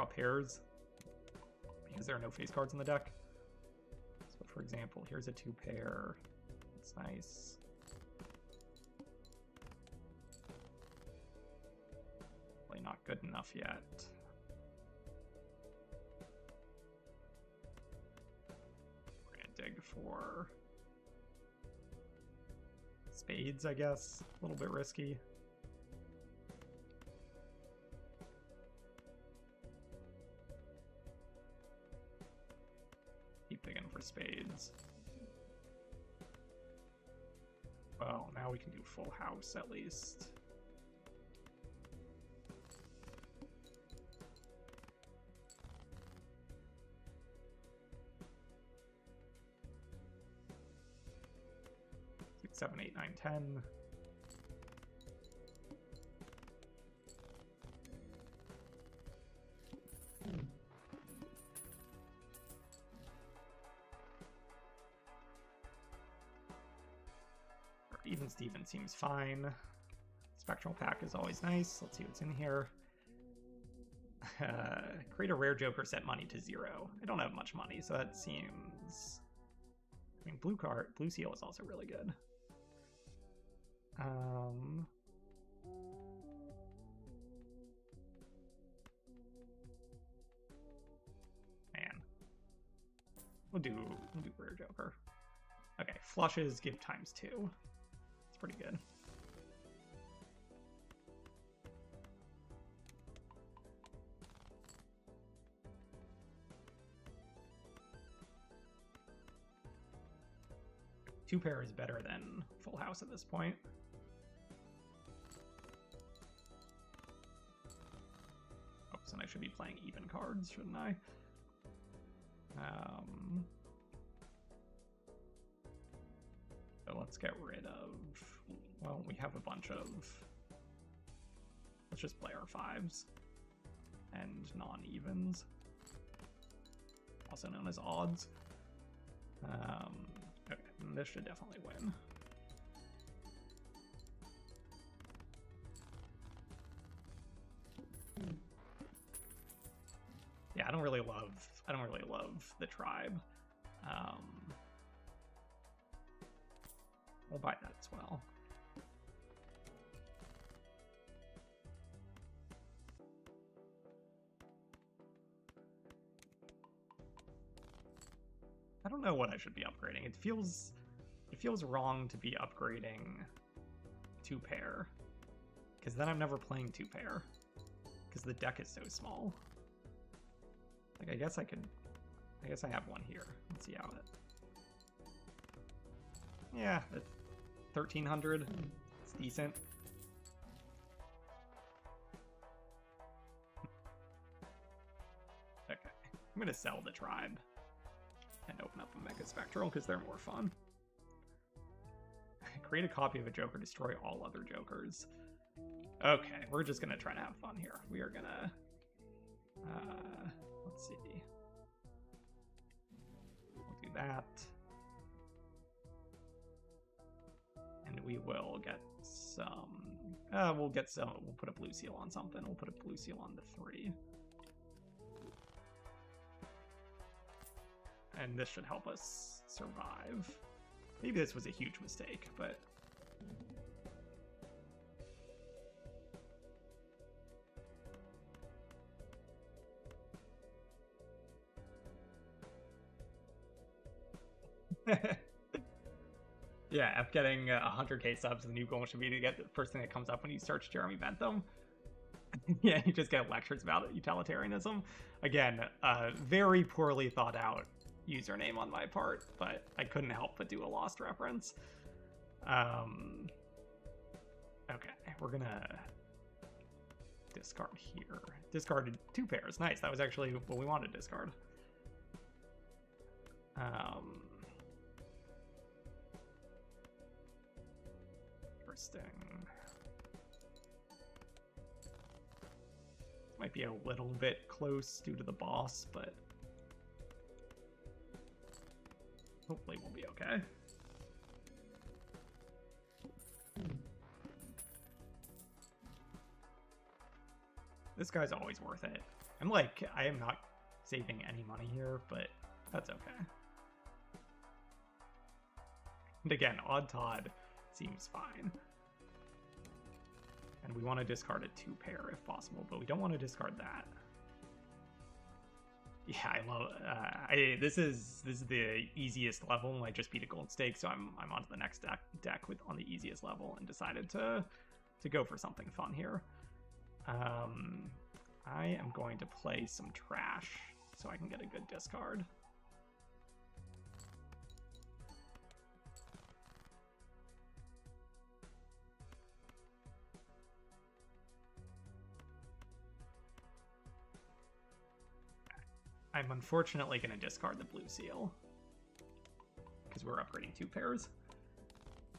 pairs because there are no face cards in the deck. So for example, here's a 2 pair. That's nice. Probably not good enough yet. We're gonna dig for spades, I guess. A little bit risky. Keep digging for spades. Well, now we can do full house at least. Six, 7, 8, 9, 10. St. Stephen seems fine. Spectral Pack is always nice. Let's see what's in here. Create a rare Joker, set money to 0. I don't have much money, so that seems... I mean, Blue Seal is also really good. Man. We'll do rare Joker. Okay, flushes give ×2. It's pretty good. Two pair is better than full house at this point. Oops, and I should be playing even cards, shouldn't I? So let's get rid of... Well, we have a bunch of... Let's just play our 5s. And non-evens. Also known as odds. Okay, this should definitely win. Yeah, I don't really love the tribe. We'll buy that as well. I don't know what I should be upgrading. It feels wrong to be upgrading 2 pair, because then I'm never playing 2 pair, because the deck is so small. Like, I guess I have one here. Let's see how it... Yeah, 1300. It's decent. Okay, I'm gonna sell the tribe and open up a Mega Spectral because they're more fun. Create a copy of a Joker, destroy all other Jokers. Okay, we're just gonna try to have fun here. We are gonna... let's see. We'll do that. And we will get some... we'll put a Blue Seal on something. We'll put a Blue Seal on the 3. And this should help us survive. Maybe this was a huge mistake, but... Yeah, after getting 100k subs, the new goal should be to get the first thing that comes up when you search Jeremy Bentham. Yeah, you just get lectures about utilitarianism. Again, very poorly thought out username on my part, but I couldn't help but do a Lost reference. Okay, we're gonna discard here. Discarded 2 pairs. Nice, that was actually what we wanted to discard. Interesting. Might be a little bit close due to the boss, but hopefully we'll be okay. This guy's always worth it. I am not saving any money here, but that's okay. And again, Odd Todd seems fine. And we want to discard a 2 pair if possible, but we don't want to discard that. Yeah, I love. This is the easiest level. I just beat a gold stake, so I'm on to the next deck on the easiest level, and decided to go for something fun here. I am going to play some trash so I can get a good discard. I'm unfortunately going to discard the Blue Seal because we're upgrading 2 pairs.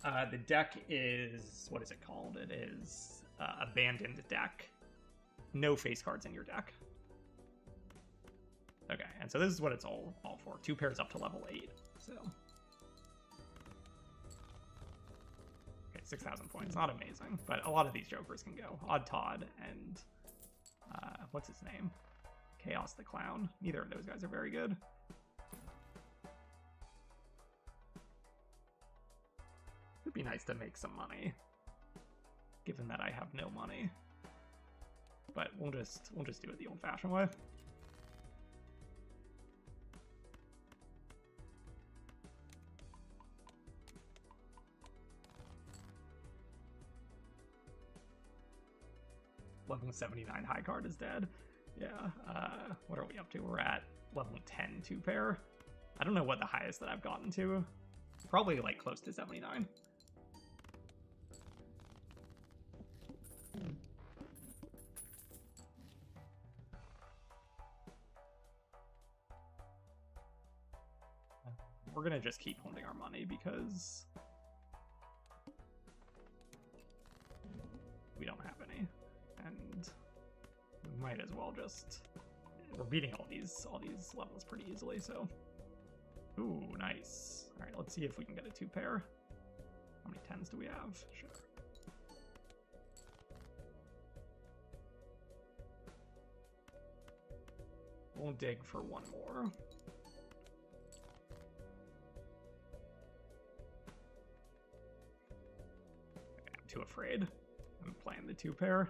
The deck is, what is it called? It is Abandoned Deck. No face cards in your deck. Okay, and so this is what it's all for. 2 pairs up to level 8. So, okay, 6,000 points. Not amazing, but a lot of these jokers can go. Odd Todd and what's his name? Chaos the Clown. Neither of those guys are very good. It'd be nice to make some money, given that I have no money. But we'll just do it the old-fashioned way. Level 79 high card is dead. Yeah, what are we up to? We're at level 10 two-pair. I don't know what the highest that I've gotten to. Probably like close to 79. We're gonna just keep holding our money because we don't have any, and we might as well just. We're beating all these levels pretty easily, so. Ooh, nice. All right, let's see if we can get a two-pair. How many 10s do we have? Sure. We'll dig for one more. Okay, I'm too afraid. I'm playing the two-pair.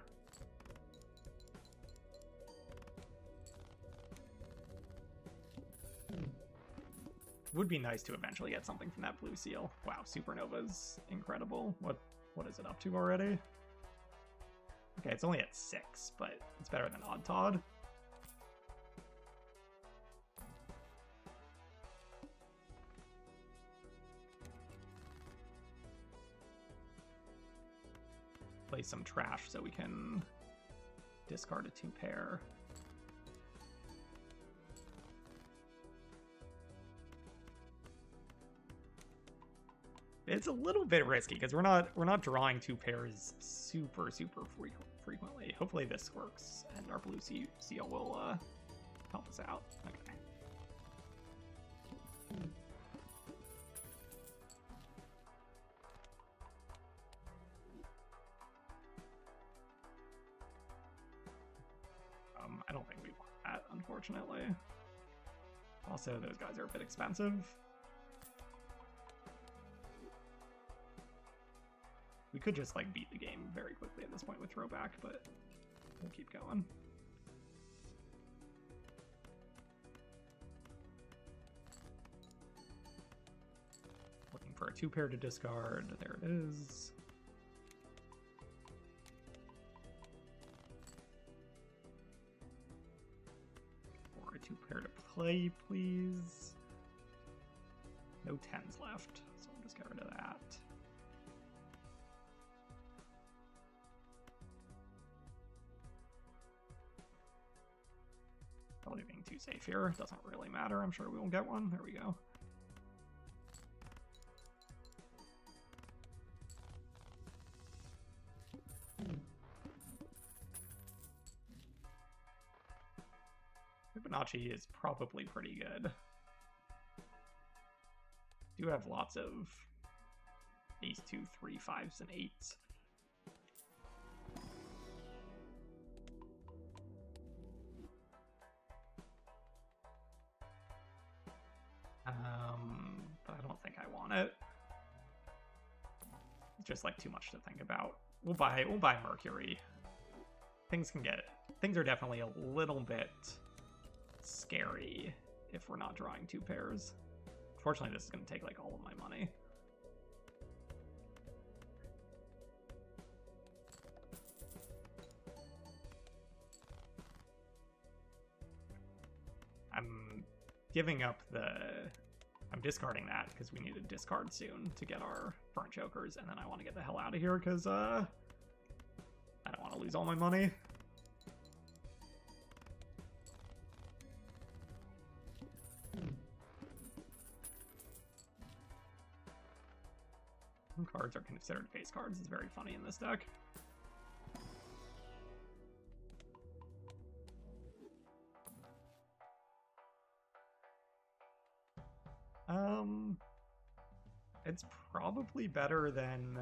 Would be nice to eventually get something from that blue seal. Wow, Supernova's incredible. What is it up to already? Okay, it's only at 6, but it's better than Odd Todd. Play some trash so we can discard a two-pair. It's a little bit risky because we're not drawing two pairs super frequently. Hopefully this works and our blue seal will help us out. Okay. I don't think we want that, unfortunately. Also, those guys are a bit expensive. We could just, like, beat the game very quickly at this point with throwback, but we'll keep going. Looking for a two-pair to discard. There it is. Or a two-pair to play, please. No 10s left, so we'll just get rid of that. Probably being too safe here. Doesn't really matter. I'm sure we will get one. There we go. Fibonacci is probably pretty good. Do have lots of ace 2, 3, 5s, and 8s. But I don't think I want it. It's just like too much to think about. We'll buy Mercury. Things are definitely a little bit scary if we're not drawing two pairs. Fortunately, this is going to take like all of my money. I'm giving up I'm discarding that because we need to discard soon to get our burnt jokers, and then I want to get the hell out of here because I don't want to lose all my money. Some cards are considered face cards. It's very funny in this deck. It's probably better than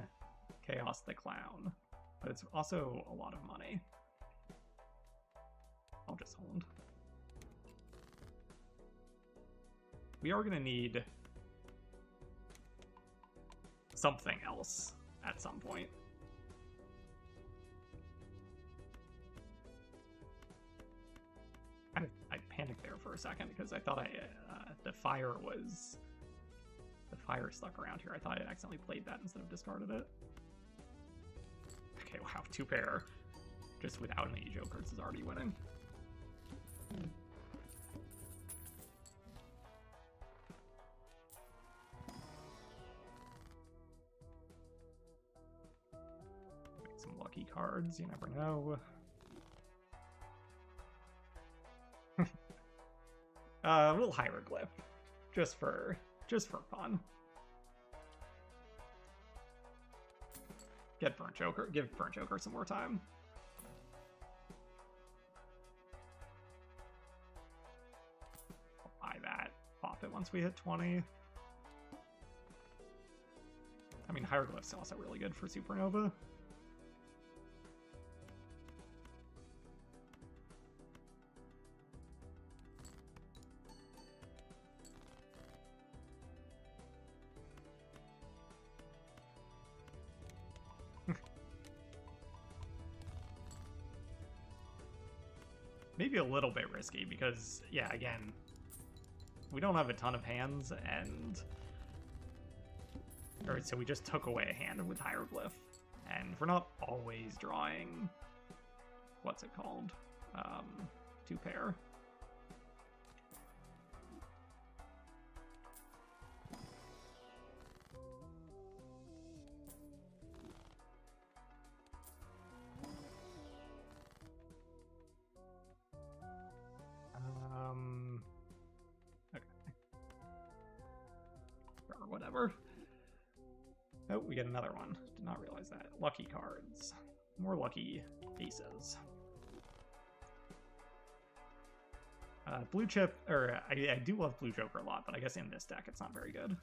Chaos the Clown. But it's also a lot of money. I'll just hold. We are going to need something else at some point. I panicked there for a second because I thought the fire stuck around here. I thought I accidentally played that instead of discarded it. Okay, wow, 2 pair just without any jokers is already winning. Make some lucky cards, you never know. A little hieroglyph, just for fun. Give Burnt Joker some more time. I'll buy that. Pop it once we hit 20. I mean, hieroglyph's also really good for Supernova. Maybe a little bit risky because, yeah, again, we don't have a ton of hands, and alright, so we just took away a hand with Hieroglyph, and we're not always drawing, what's it called, 2 pair. Or whatever. Oh, we get another one. Did not realize that. Lucky cards. More lucky aces. Blue chip, or I do love Blue Joker a lot, but I guess in this deck it's not very good.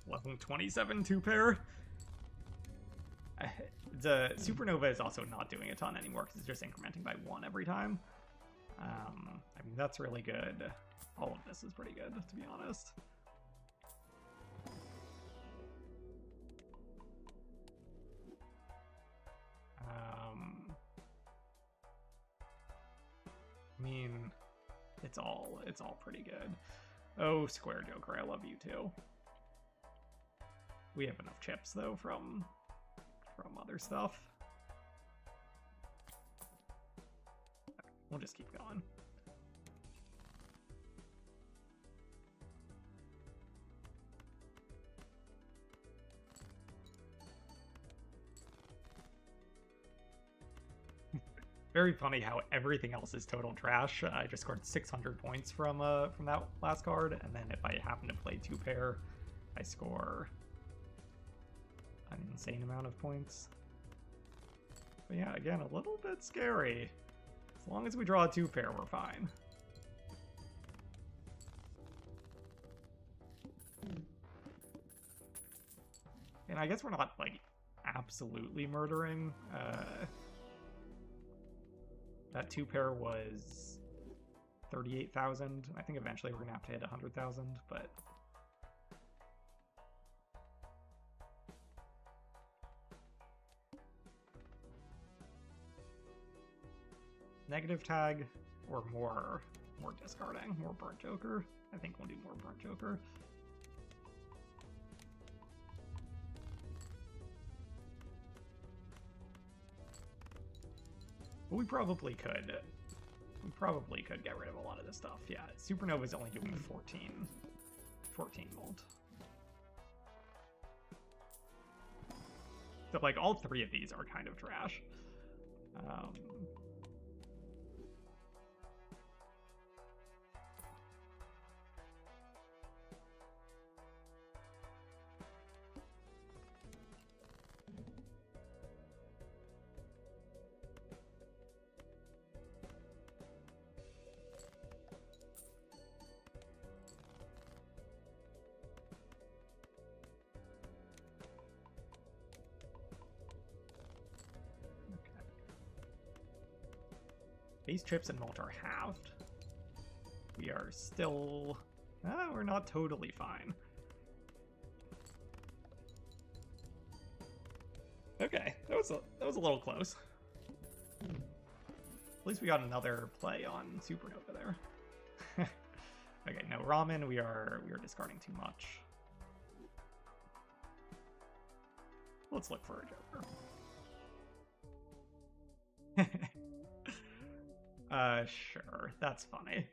Level 27 2 pair. The Supernova is also not doing a ton anymore because it's just incrementing by 1 every time. I mean, that's really good. All of this is pretty good, to be honest. I mean, it's all pretty good. Oh, Square Joker, I love you too. We have enough chips though from other stuff. We'll just keep going. Very funny how everything else is total trash. I just scored 600 points from that last card, and then if I happen to play 2 pair, I score an insane amount of points. But yeah, again, a little bit scary. As long as we draw a 2 pair, we're fine. And I guess we're not, like, absolutely murdering. That 2 pair was 38,000. I think eventually we're gonna have to hit 100,000, but negative tag or more discarding, more Burnt Joker. I think we'll do more Burnt Joker. But we probably could get rid of a lot of this stuff. Yeah, Supernova is only doing 14 volt. So like all 3 of these are kind of trash. Base trips and mult are halved. We are still... we're not totally fine. Okay, that was a little close. At least we got another play on Supernova there. Okay, no ramen. We are discarding too much. Let's look for a Joker. Sure. That's funny.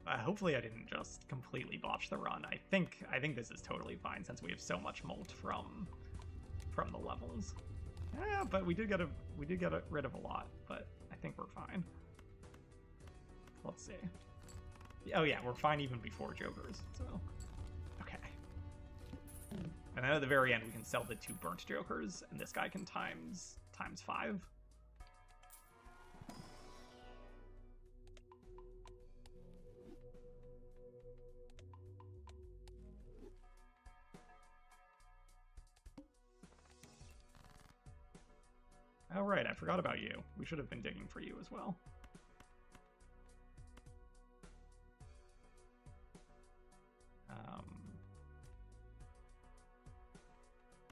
Hopefully I didn't just completely botch the run. I think this is totally fine since we have so much molt from the levels. Yeah, but we did get rid of a lot, but I think we're fine. Let's see. Oh yeah, we're fine even before Jokers, so okay. And then at the very end we can sell the 2 burnt Jokers, and this guy can times 5. Oh right, I forgot about you. We should have been digging for you as well.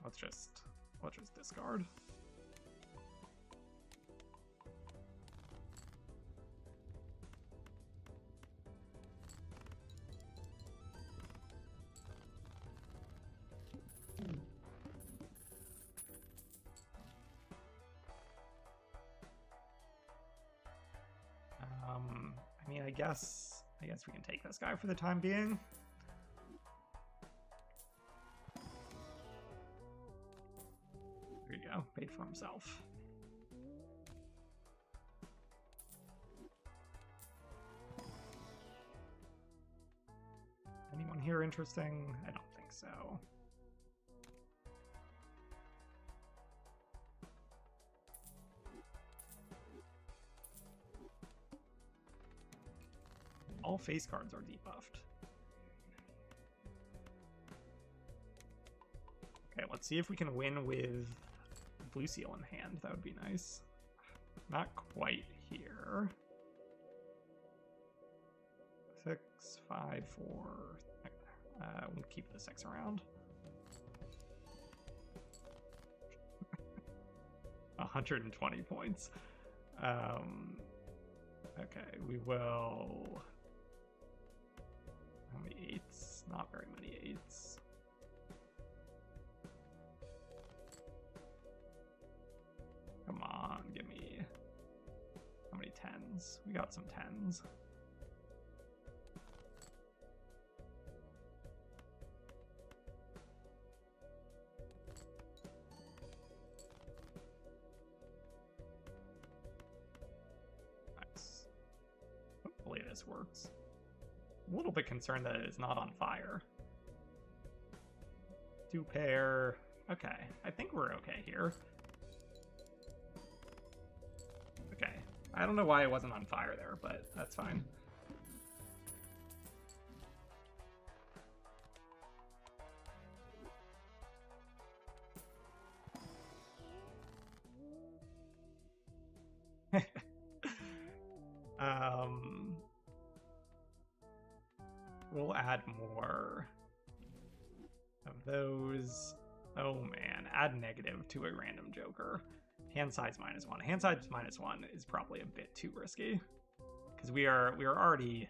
Let's just discard. I mean, I guess we can take this guy for the time being. There you go, paid for himself. Anyone here interesting? I don't think so. All face cards are debuffed. Okay, let's see if we can win with Blue Seal in hand. That would be nice. Not quite here. 6, 5, 4. We'll keep the 6 around. 120 points. Okay, we will... How many 8s? Not very many 8s. Come on, give me... How many 10s? We got some 10s. Nice. Hopefully this works. A little bit concerned that it is not on fire. 2 pair. Okay, I think we're okay here. Okay, I don't know why it wasn't on fire there, but that's fine. We'll add more of those. Oh man, add negative to a random Joker. Hand size -1. Hand size -1 is probably a bit too risky because we are already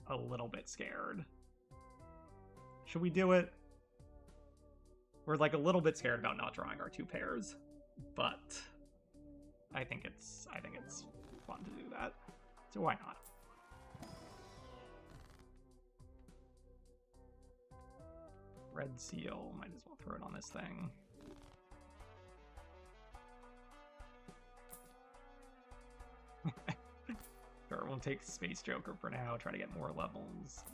a little bit scared. Should we do it? We're like a little bit scared about not drawing our 2 pairs, but I think it's fun to do that. So why not? Red Seal, might as well throw it on this thing. Sure, we'll take Space Joker for now, try to get more levels.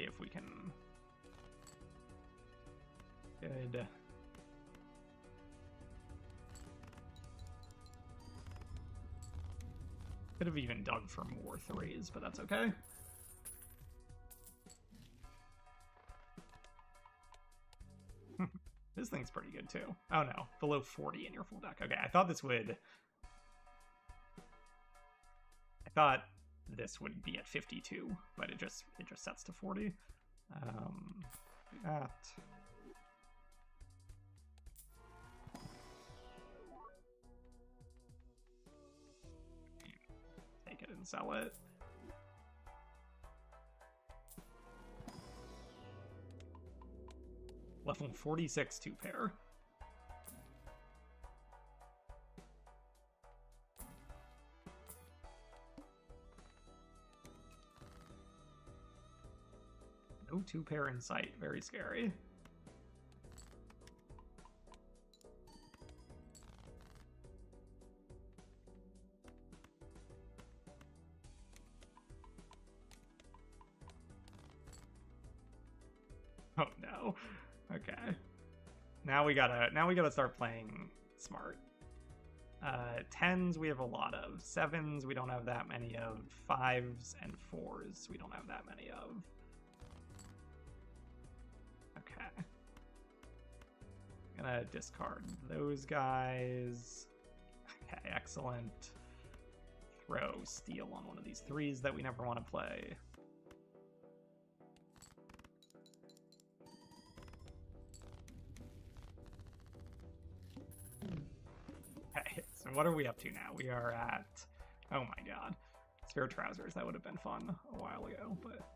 if we can... Good. Could have even dug for more 3s, but that's okay. This thing's pretty good, too. Oh, no. Below 40 in your full deck. Okay, I thought this would... I thought this would be at 52, but it just sets to 40. That... Take it and sell it. Level 46 2-pair. No 2-pair in sight. Very scary. Oh no. Okay. Now we gotta start playing smart. 10s we have a lot of. 7s we don't have that many of. 5s and 4s we don't have that many of. Okay. Gonna discard those guys. Okay, excellent. Throw steal on one of these 3s that we never want to play. So what are we up to now? We are at, oh my god, Spare Trousers. That would have been fun a while ago, but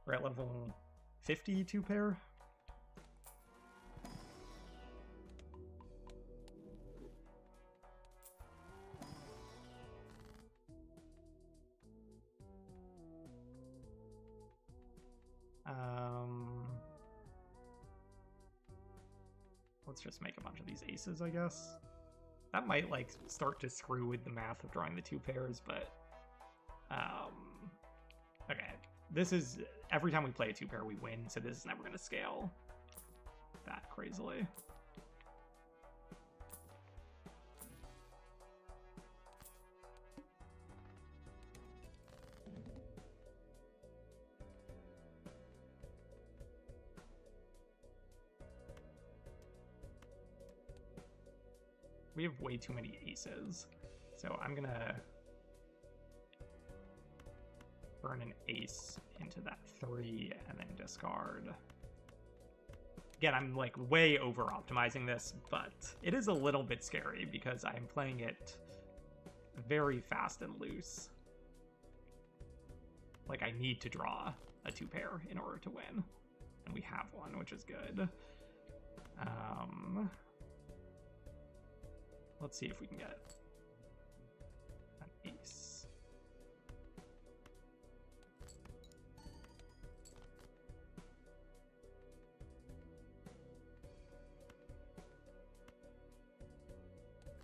we're at level 50 2-pair. Let's just make a bunch of these aces, I guess. That might, like, start to screw with the math of drawing the 2 pairs, but... okay. This is... Every time we play a 2-pair, we win, so this is never going to scale that crazily. We have way too many aces, so I'm gonna burn an ace into that 3 and then discard. Again, I'm like way over optimizing this, but it is a little bit scary because I'm playing it very fast and loose. Like, I need to draw a 2-pair in order to win, and we have one, which is good. Let's see if we can get an ace.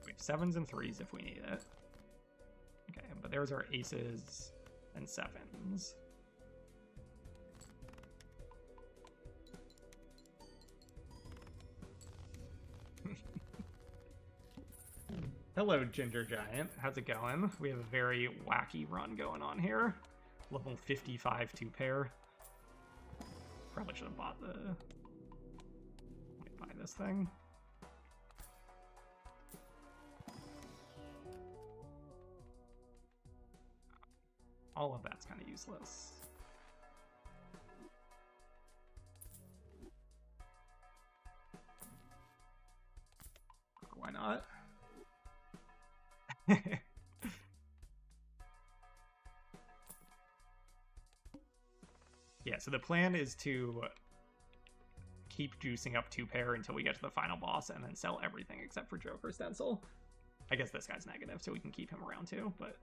We have 7s and 3s if we need it. Okay, but there's our aces and 7s. Hello, Ginger Giant. How's it going? We have a very wacky run going on here. Level 55 2-pair. Probably should have bought the... Let me buy this thing. All of that's kind of useless. Why not? Yeah, so the plan is to keep juicing up 2-pair until we get to the final boss and then sell everything except for Joker Stencil. I guess this guy's negative, so we can keep him around too, but...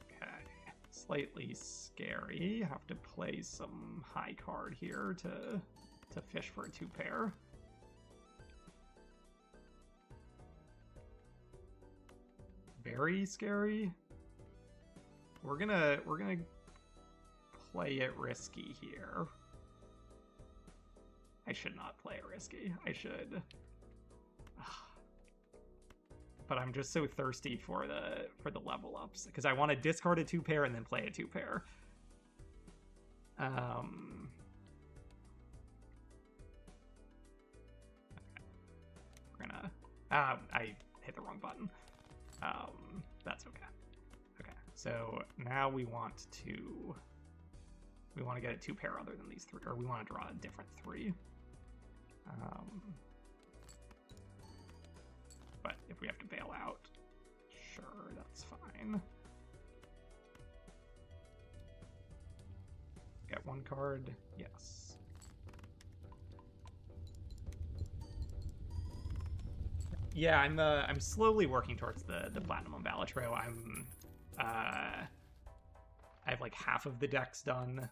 Okay, slightly scary. Have to play some high card here to fish for a 2-pair. very scary. We're gonna play it risky here. I should not play it risky. I should. But I'm just so thirsty for the level ups because I want to discard a 2-pair and then play a 2-pair. Okay. We're gonna. I hit the wrong button. That's okay. Okay. So now we want to get a 2-pair other than these 3, or we want to draw a different 3. But if we have to bail out, sure, that's fine. Get 1 card, yes. Yeah, I'm slowly working towards the platinum on Balatro. I have like half of the decks done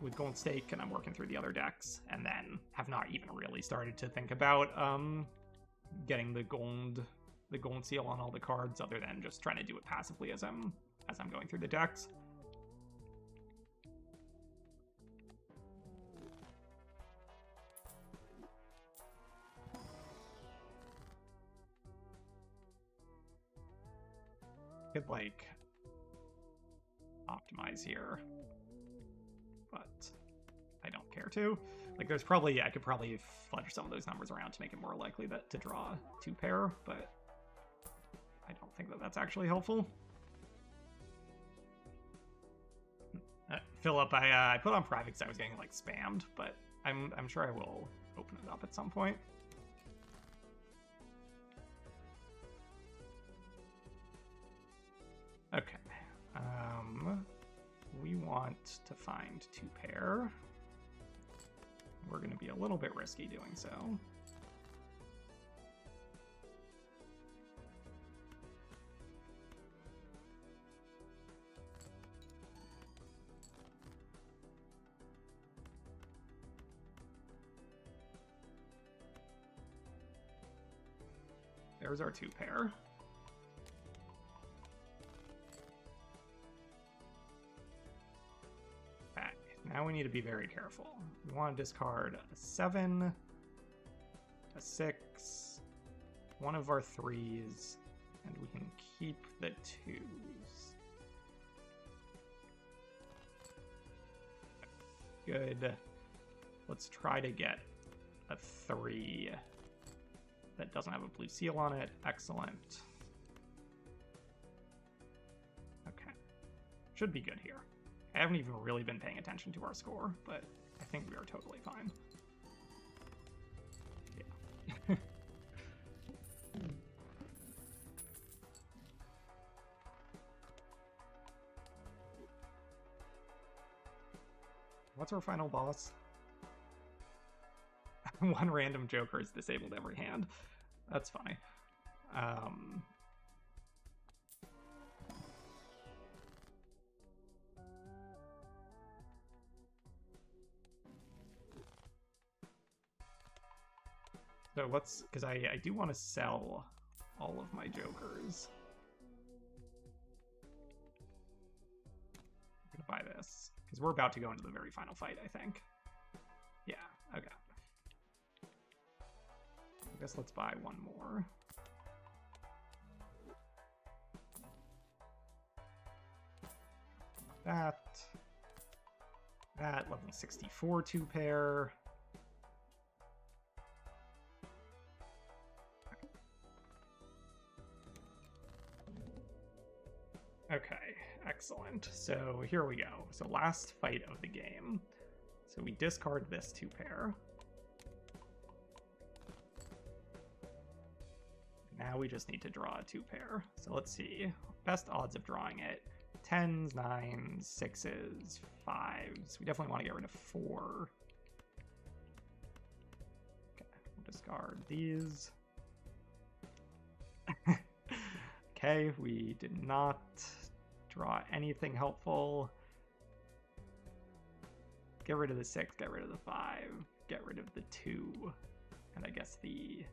with Gold Stake, and I'm working through the other decks, and then have not even really started to think about getting the gold seal on all the cards, other than just trying to do it passively as I'm going through the decks. Could like optimize here, but I don't care to. Like, I could probably fudge some of those numbers around to make it more likely to draw 2-pair, but I don't think that that's actually helpful. Philip, I put on private because I was getting like spammed, but I'm sure I will open it up at some point. Okay. We want to find 2-pair. We're going to be a little bit risky doing so. There's our 2-pair. Now we need to be very careful. We want to discard a 7, a 6, one of our 3s, and we can keep the 2s. Good. Let's try to get a 3 that doesn't have a blue seal on it. Excellent. Okay. Should be good here. I haven't even really been paying attention to our score, but I think we are totally fine. Yeah. What's our final boss? 1 random Joker is disabled every hand. That's funny. So let's, because I do want to sell all of my Jokers. I'm gonna buy this, because we're about to go into the very final fight, I think. Yeah, okay. I guess let's buy 1 more. That level 64 2-pair. Okay, excellent. So here we go. So last fight of the game. So we discard this 2-pair. Now we just need to draw a 2-pair. So let's see. Best odds of drawing it. 10s, 9s, 6s, 5s. We definitely want to get rid of 4. Okay, we'll discard these. Okay, we did not draw anything helpful. Get rid of the 6, get rid of the 5, get rid of the 2, and I guess get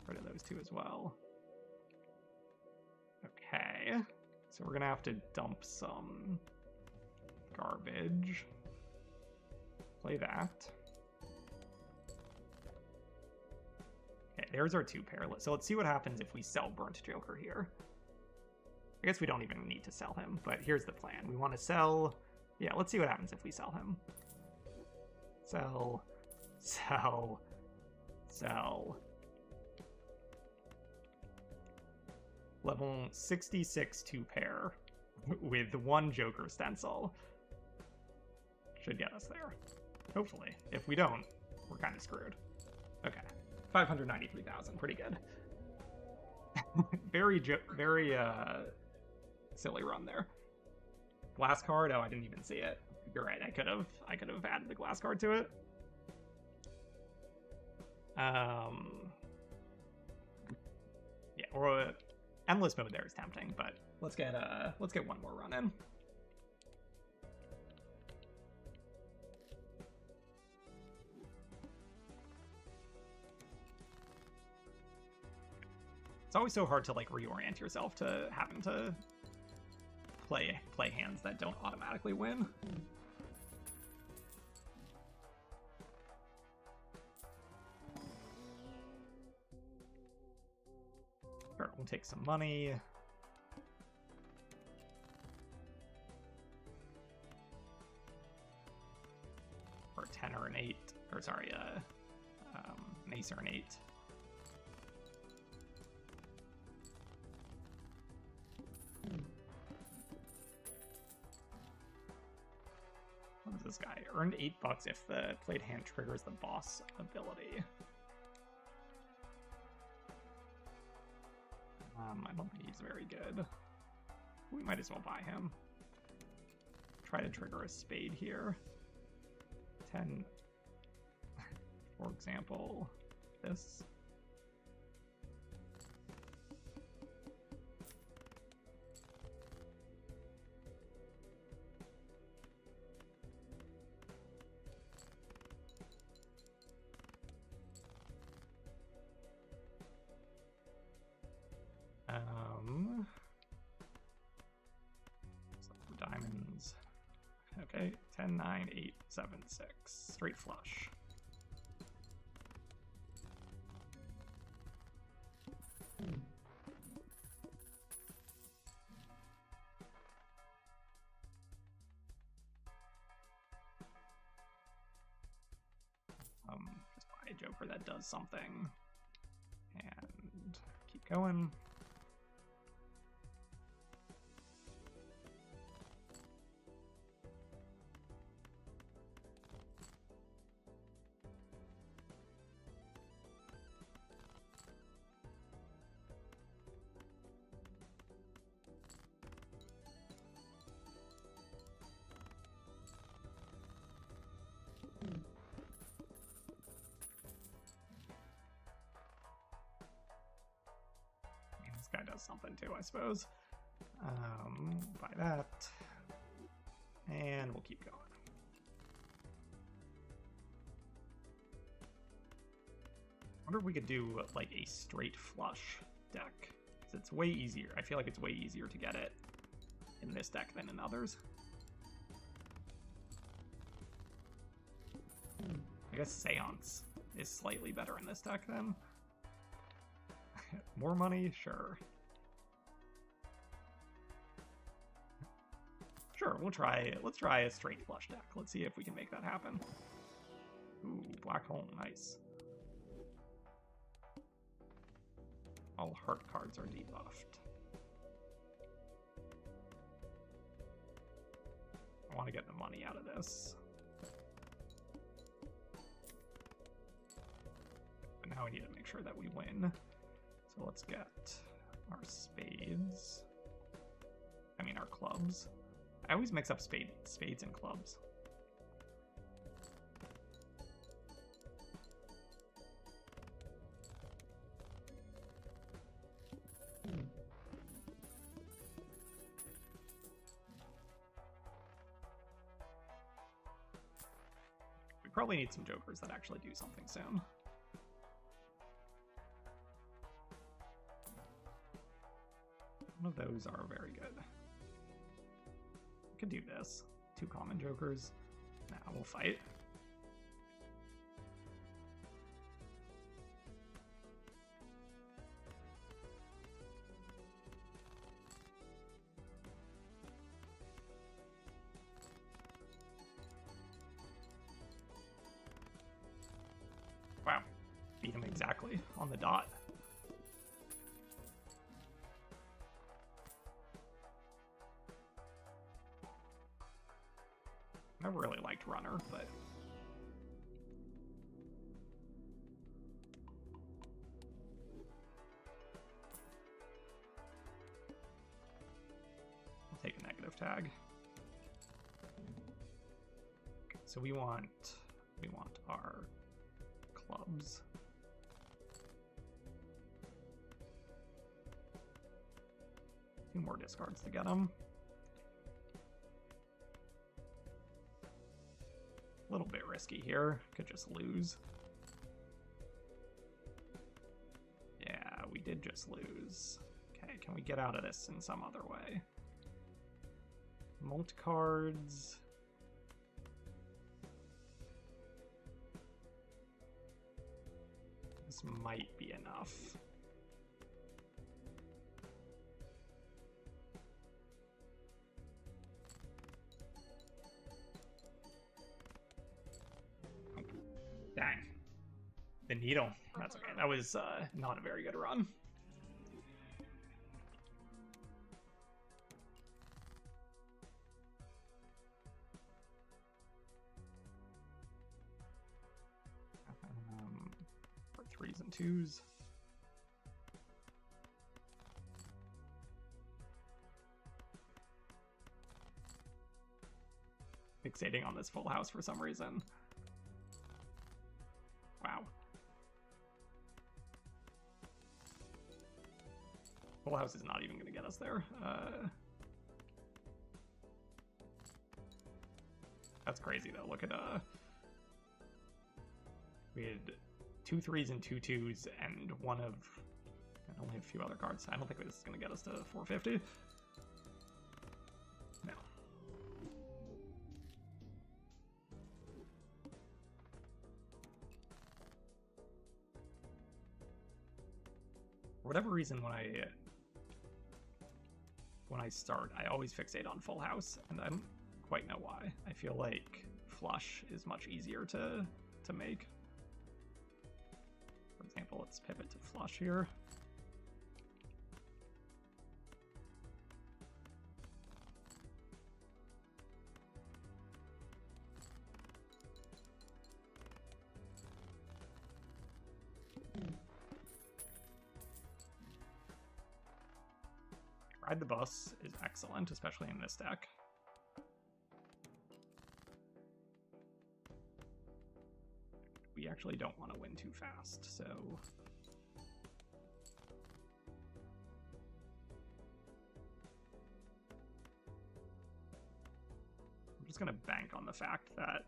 rid of those 2 as well. Okay. So we're gonna have to dump some garbage. Play that. Okay, there's our 2 pair. So let's see what happens if we sell Burnt Joker here. I guess we don't even need to sell him, but here's the plan. We want to sell... Yeah, let's see what happens if we sell him. Sell. Sell. Sell. Level 66 2 pair with 1 Joker stencil. Should get us there. Hopefully. If we don't, we're kind of screwed. Okay. 593,000. Pretty good. very silly run there. Glass card? Oh, I didn't even see it. You're right. I could have added the glass card to it. Yeah, or endless mode there is tempting, but let's get one more run in. It's always so hard to like reorient yourself to having to play hands that don't automatically win. Sure, we'll take some money. For a 10 or an 8, or sorry, an ace or an 8. What is this guy? Earned $8 if the played hand triggers the boss ability. I don't think he's very good. We might as well buy him. Try to trigger a spade here. 10, for example, this. Diamonds. Okay, 10, 9, 8, 7, 6. Straight flush. Just buy a Joker that does something. And keep going. This guy does something too, I suppose. Buy that. And we'll keep going. I wonder if we could do like a straight flush deck. 'Cause it's way easier. I feel like it's way easier to get it in this deck than in others. I guess Seance is slightly better in this deck then. More money? Sure. Sure, let's try a straight flush deck. Let's see if we can make that happen. Ooh, black hole, nice. All heart cards are debuffed. I want to get the money out of this. But now we need to make sure that we win. So let's get our spades. I mean our clubs. I always mix up spades and clubs. We probably need some jokers that actually do something soon. None of those are very good. I could do this. 2 common jokers. Nah, we'll fight. Wow. Beat him exactly on the dot. Never really liked Runner, but I'll take a negative tag. Okay, so we want our clubs. Two more discards to get them. A little bit risky here. Could just lose. Yeah, we did just lose. Okay, can we get out of this in some other way? Mult cards. This might be enough. Dang. The needle. That's okay. That was not a very good run. For 3s and 2s. Fixating on this full house for some reason. Wow. Full house is not even going to get us there. That's crazy though. Look at we had 2 3s and 2 2s and one of, and only a few other cards. I don't think this is going to get us to 450. No. For whatever reason, when I start, I always fixate on full house, and I don't quite know why. I feel like flush is much easier to make. For example, let's pivot to flush here. Ride the Bus is excellent, especially in this deck. We actually don't want to win too fast, so... I'm just going to bank on the fact that...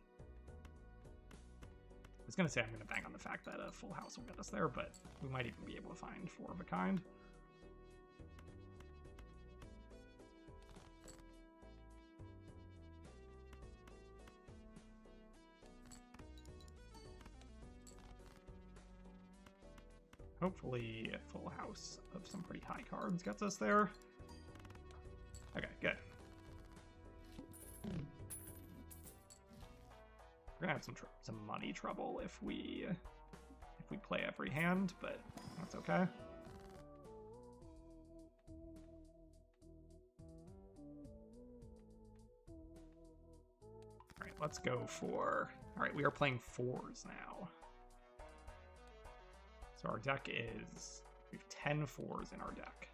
I was going to say I'm going to bank on the fact that a full house will get us there, but we might even be able to find 4 of a kind. Hopefully a full house of some pretty high cards gets us there. Okay, good. We're gonna have some money trouble if we play every hand, but that's okay. All right, let's go for... All right, we are playing 4s now. So our deck is... We have 10 4s in our deck.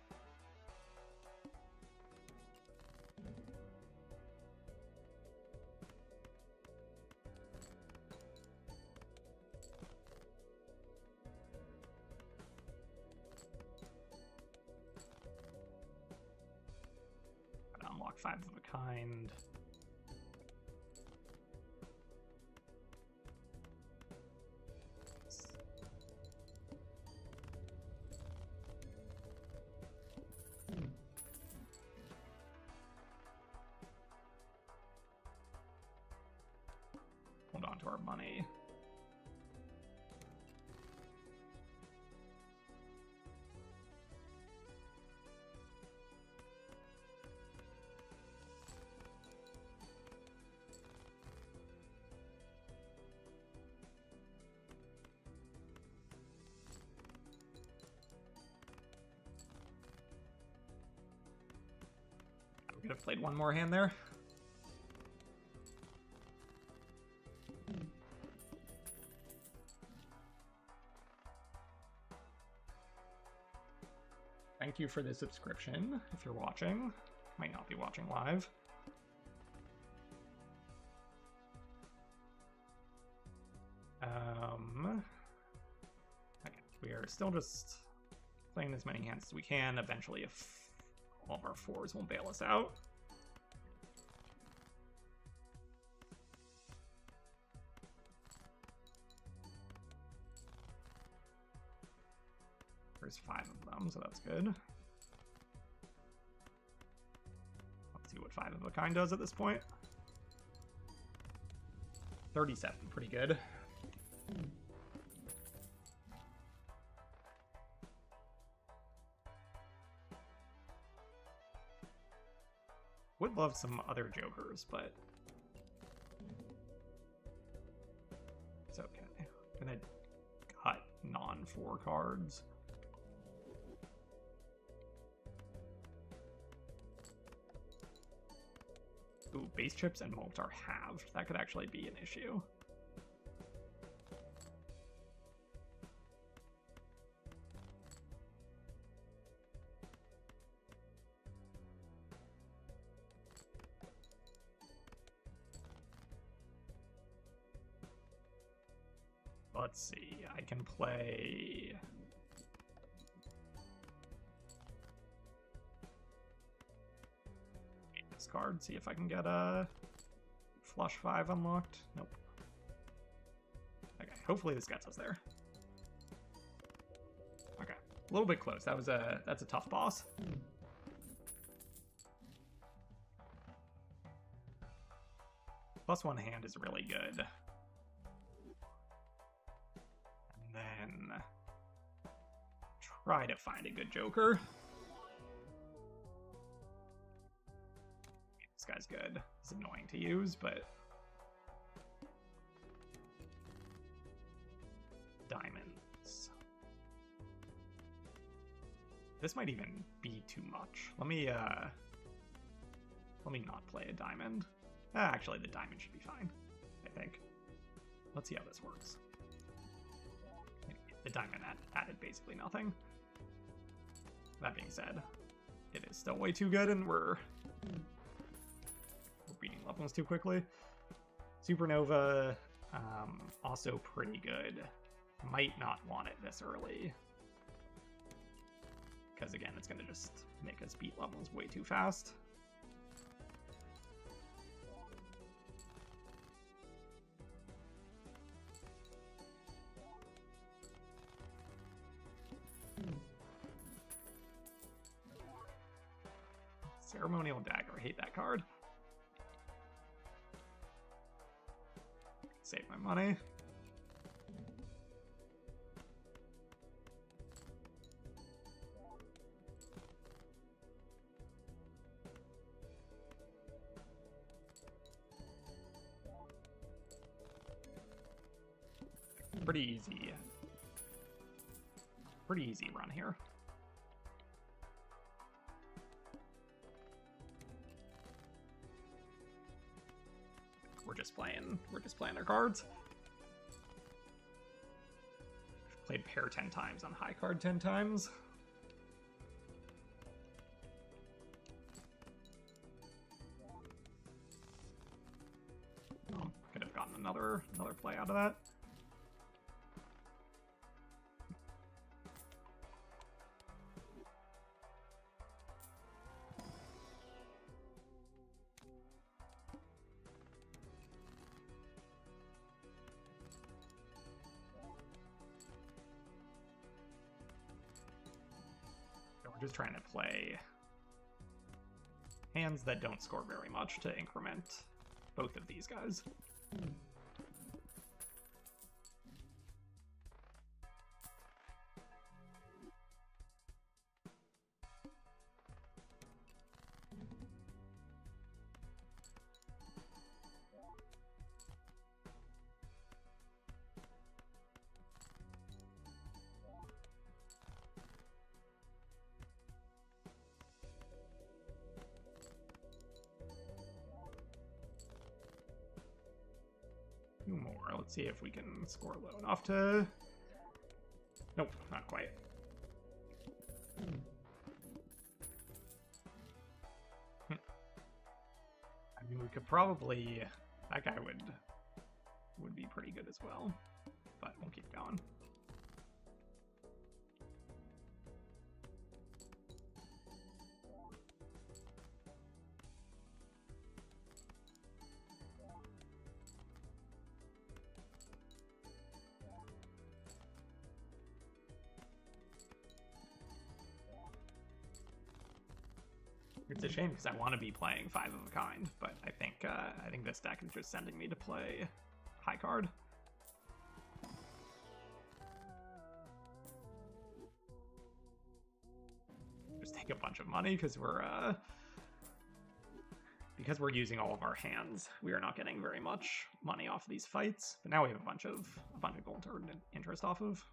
Gotta unlock 5 of a kind. our money. Could have played one more hand there. Thank you for the subscription if you're watching. Might not be watching live. Okay, we are still just playing as many hands as we can. Eventually, if all of our fours won't bail us out. There's 5 of them, so that's good. Let's see what 5 of a kind does at this point. 37, pretty good. Would love some other jokers, but it's okay. I'm gonna cut non-4 cards. Ooh, base chips and molt are halved. That could actually be an issue. Let's see, I can play... this card, see if I can get a flush 5 unlocked. Nope. Okay, hopefully this gets us there. Okay, a little bit close. That's a tough boss. +1 hand is really good. And then try to find a good joker. This guy's good. It's annoying to use, but diamonds. This might even be too much. Let me not play a diamond. Actually, the diamond should be fine, I think. Let's see how this works. The diamond added basically nothing. That being said, it is still way too good, and we're beating levels too quickly. Supernova, also pretty good. Might not want it this early, because again, it's going to just make us beat levels way too fast. Ceremonial Dagger, I hate that card. Save my money. Pretty easy run here. We're just playing our cards. Played pair 10 times on high card 10 times. Oh, could have gotten another play out of that. Just trying to play hands that don't score very much to increment both of these guys. 2 more. Let's see if we can score low enough to... Nope, not quite. I mean, we could probably... That guy would be pretty good as well, but we'll keep going. It's a shame because I want to be playing 5 of a kind, but I think this deck is just sending me to play high card. Just take a bunch of money because we're using all of our hands. We are not getting very much money off of these fights, but now we have a bunch of gold to earn interest off of.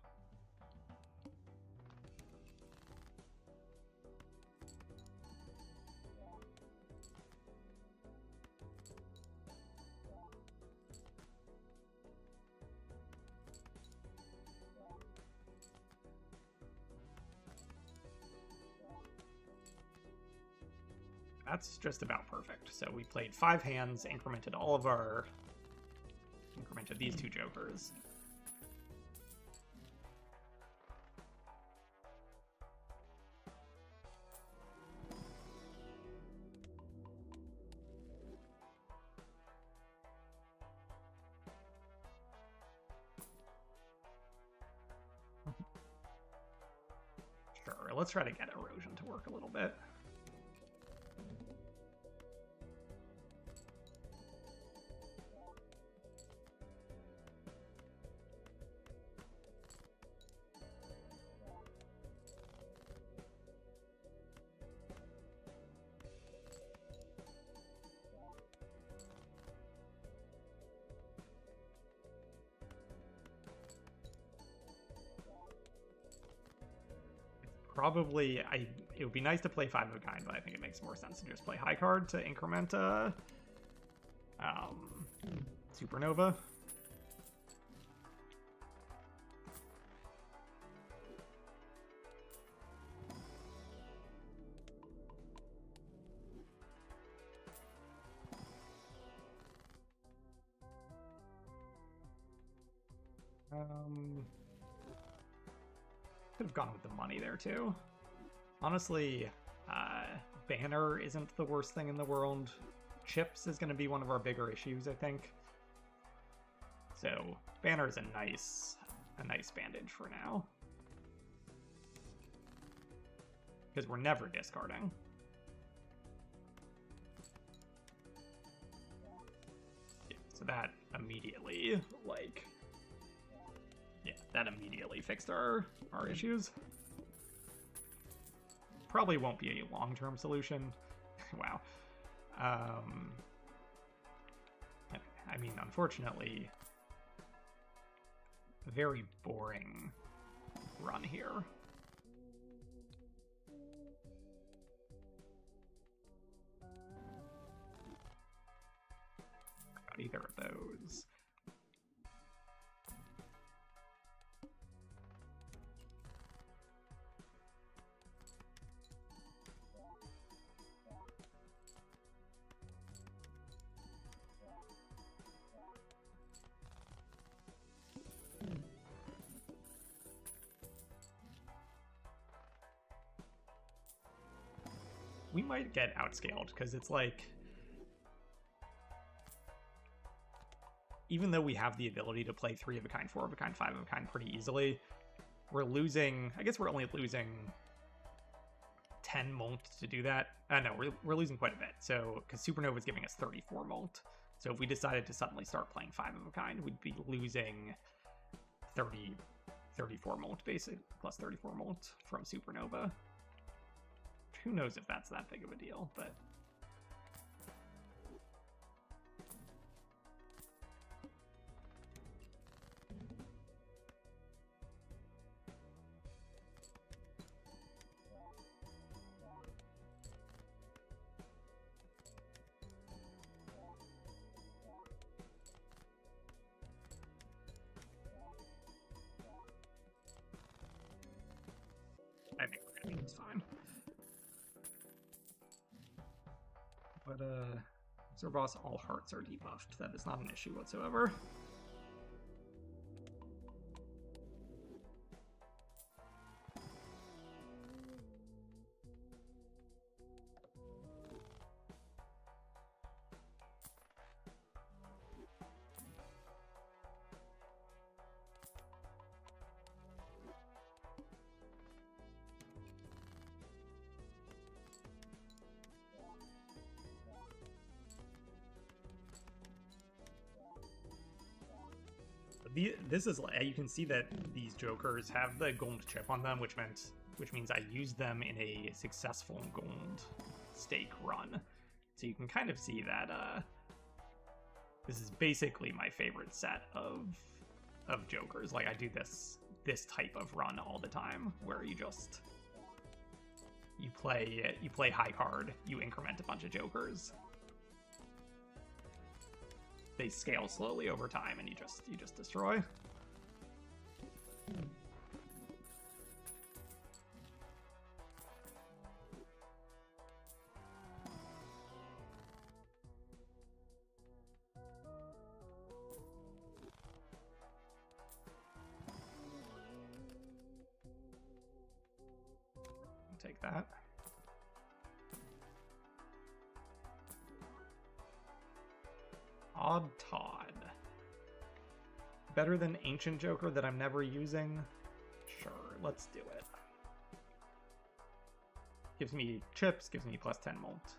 That's just about perfect. So we played 5 hands, incremented these 2 jokers. Sure, let's try to get erosion to work a little bit. Probably, it would be nice to play 5 of a kind, but I think it makes more sense to just play high card to increment Supernova. Could have gone with the money there too. Honestly, Banner isn't the worst thing in the world. Chips is going to be one of our bigger issues, I think. So Banner is a nice bandage for now, because we're never discarding. Yeah, so that immediately, like, yeah, that immediately fixed our issues. Probably won't be a long-term solution. Wow. I mean, unfortunately, a very boring run here. Got either of those. We might get outscaled, because it's like, even though we have the ability to play 3 of a kind, 4 of a kind, 5 of a kind pretty easily, we're losing, I guess we're only losing 10 molt to do that. No, we're losing quite a bit. So, because Supernova is giving us 34 molt. So if we decided to suddenly start playing 5 of a kind, we'd be losing 34 molt, basically, plus 34 molt from Supernova. Who knows if that's that big of a deal, but... But Sir Boss, all hearts are debuffed. That is not an issue whatsoever. This is, you can see that these jokers have the gold chip on them, which means I used them in a successful gold stake run. So you can kind of see that this is basically my favorite set of jokers. Like, I do this type of run all the time, where you play high card, you increment a bunch of jokers. They scale slowly over time, and you just destroy. Take that. Odd Todd. Better than Ancient Joker that I'm never using? Sure, let's do it. Gives me chips, gives me plus 10 molt.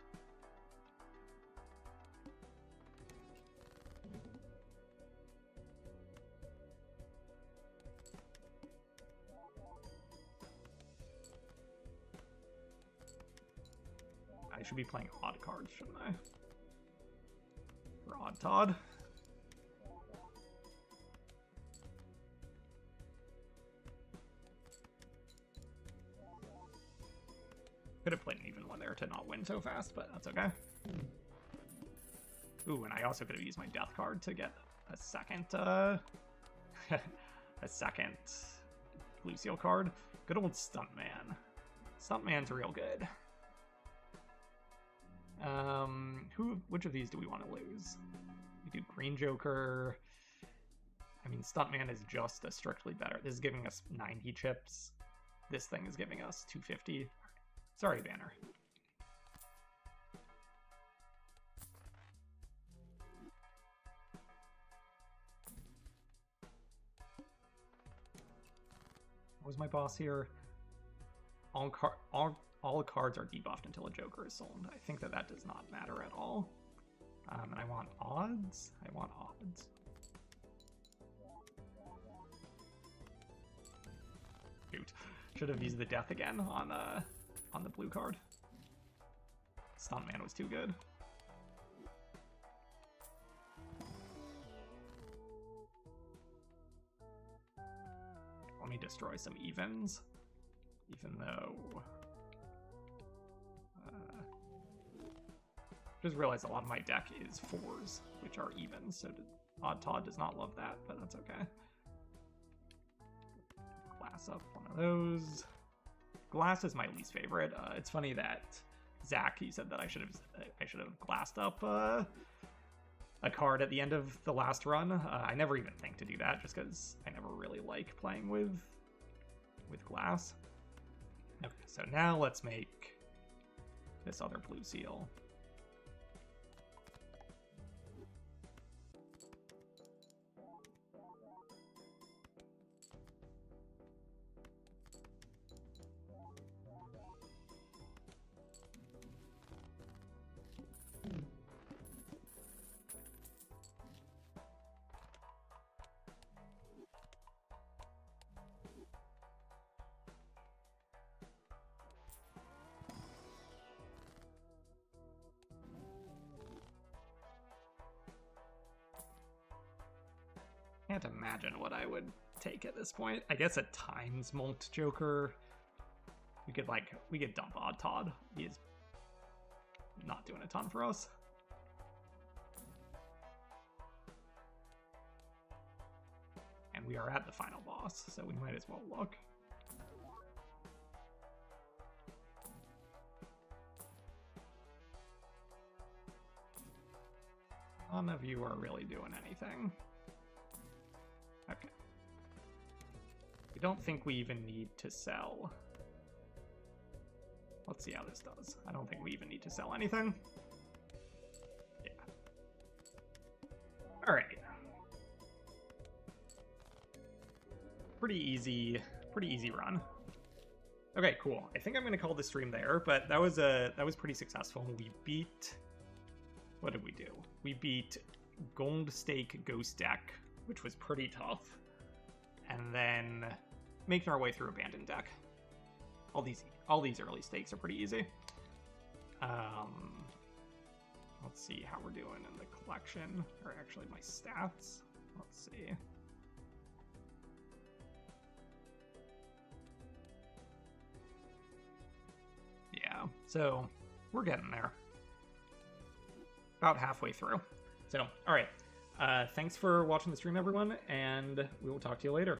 I should be playing odd cards, shouldn't I? For Odd Todd. Could have played an even one there to not win so fast, but that's okay. Ooh, and I also could have used my death card to get a second, a second blue seal card. Good old Stuntman. Stuntman's real good. Which of these do we want to lose? We do Green Joker. I mean, Stuntman is just a strictly better. This is giving us 90 chips. This thing is giving us 250. Sorry, Banner. What was my boss here? All cards are debuffed until a Joker is sold. I think that does not matter at all. And I want odds. I want odds. Shoot. Should have used the death again on the blue card. Stuntman was too good. Let me destroy some evens, even though just realized a lot of my deck is 4s, which are evens, so Odd Todd does not love that, but that's okay. Glass up one of those. Glass is my least favorite. It's funny that Zach, he said that I should have glassed up a card at the end of the last run. I never even think to do that, just because I never really like playing with glass. Okay, so now let's make this other blue seal. Can't imagine what I would take at this point. I guess a times Molt Joker. We could dump Odd Todd. He is not doing a ton for us. And we are at the final boss, so we might as well look. none of you are really doing anything. Okay. I don't think we even need to sell. Let's see how this does. I don't think we even need to sell anything. Yeah. All right. Pretty easy run. Okay, cool. I think I'm gonna call the stream there, but that was pretty successful. We beat. What did we do? We beat Gold Stake Ghost Deck, which was pretty tough, and then making our way through Abandoned Deck. All these early stakes are pretty easy. Let's see how we're doing in the collection, or actually my stats. Let's see. Yeah, so we're getting there. About halfway through. So, all right. Thanks for watching the stream, everyone, and we will talk to you later.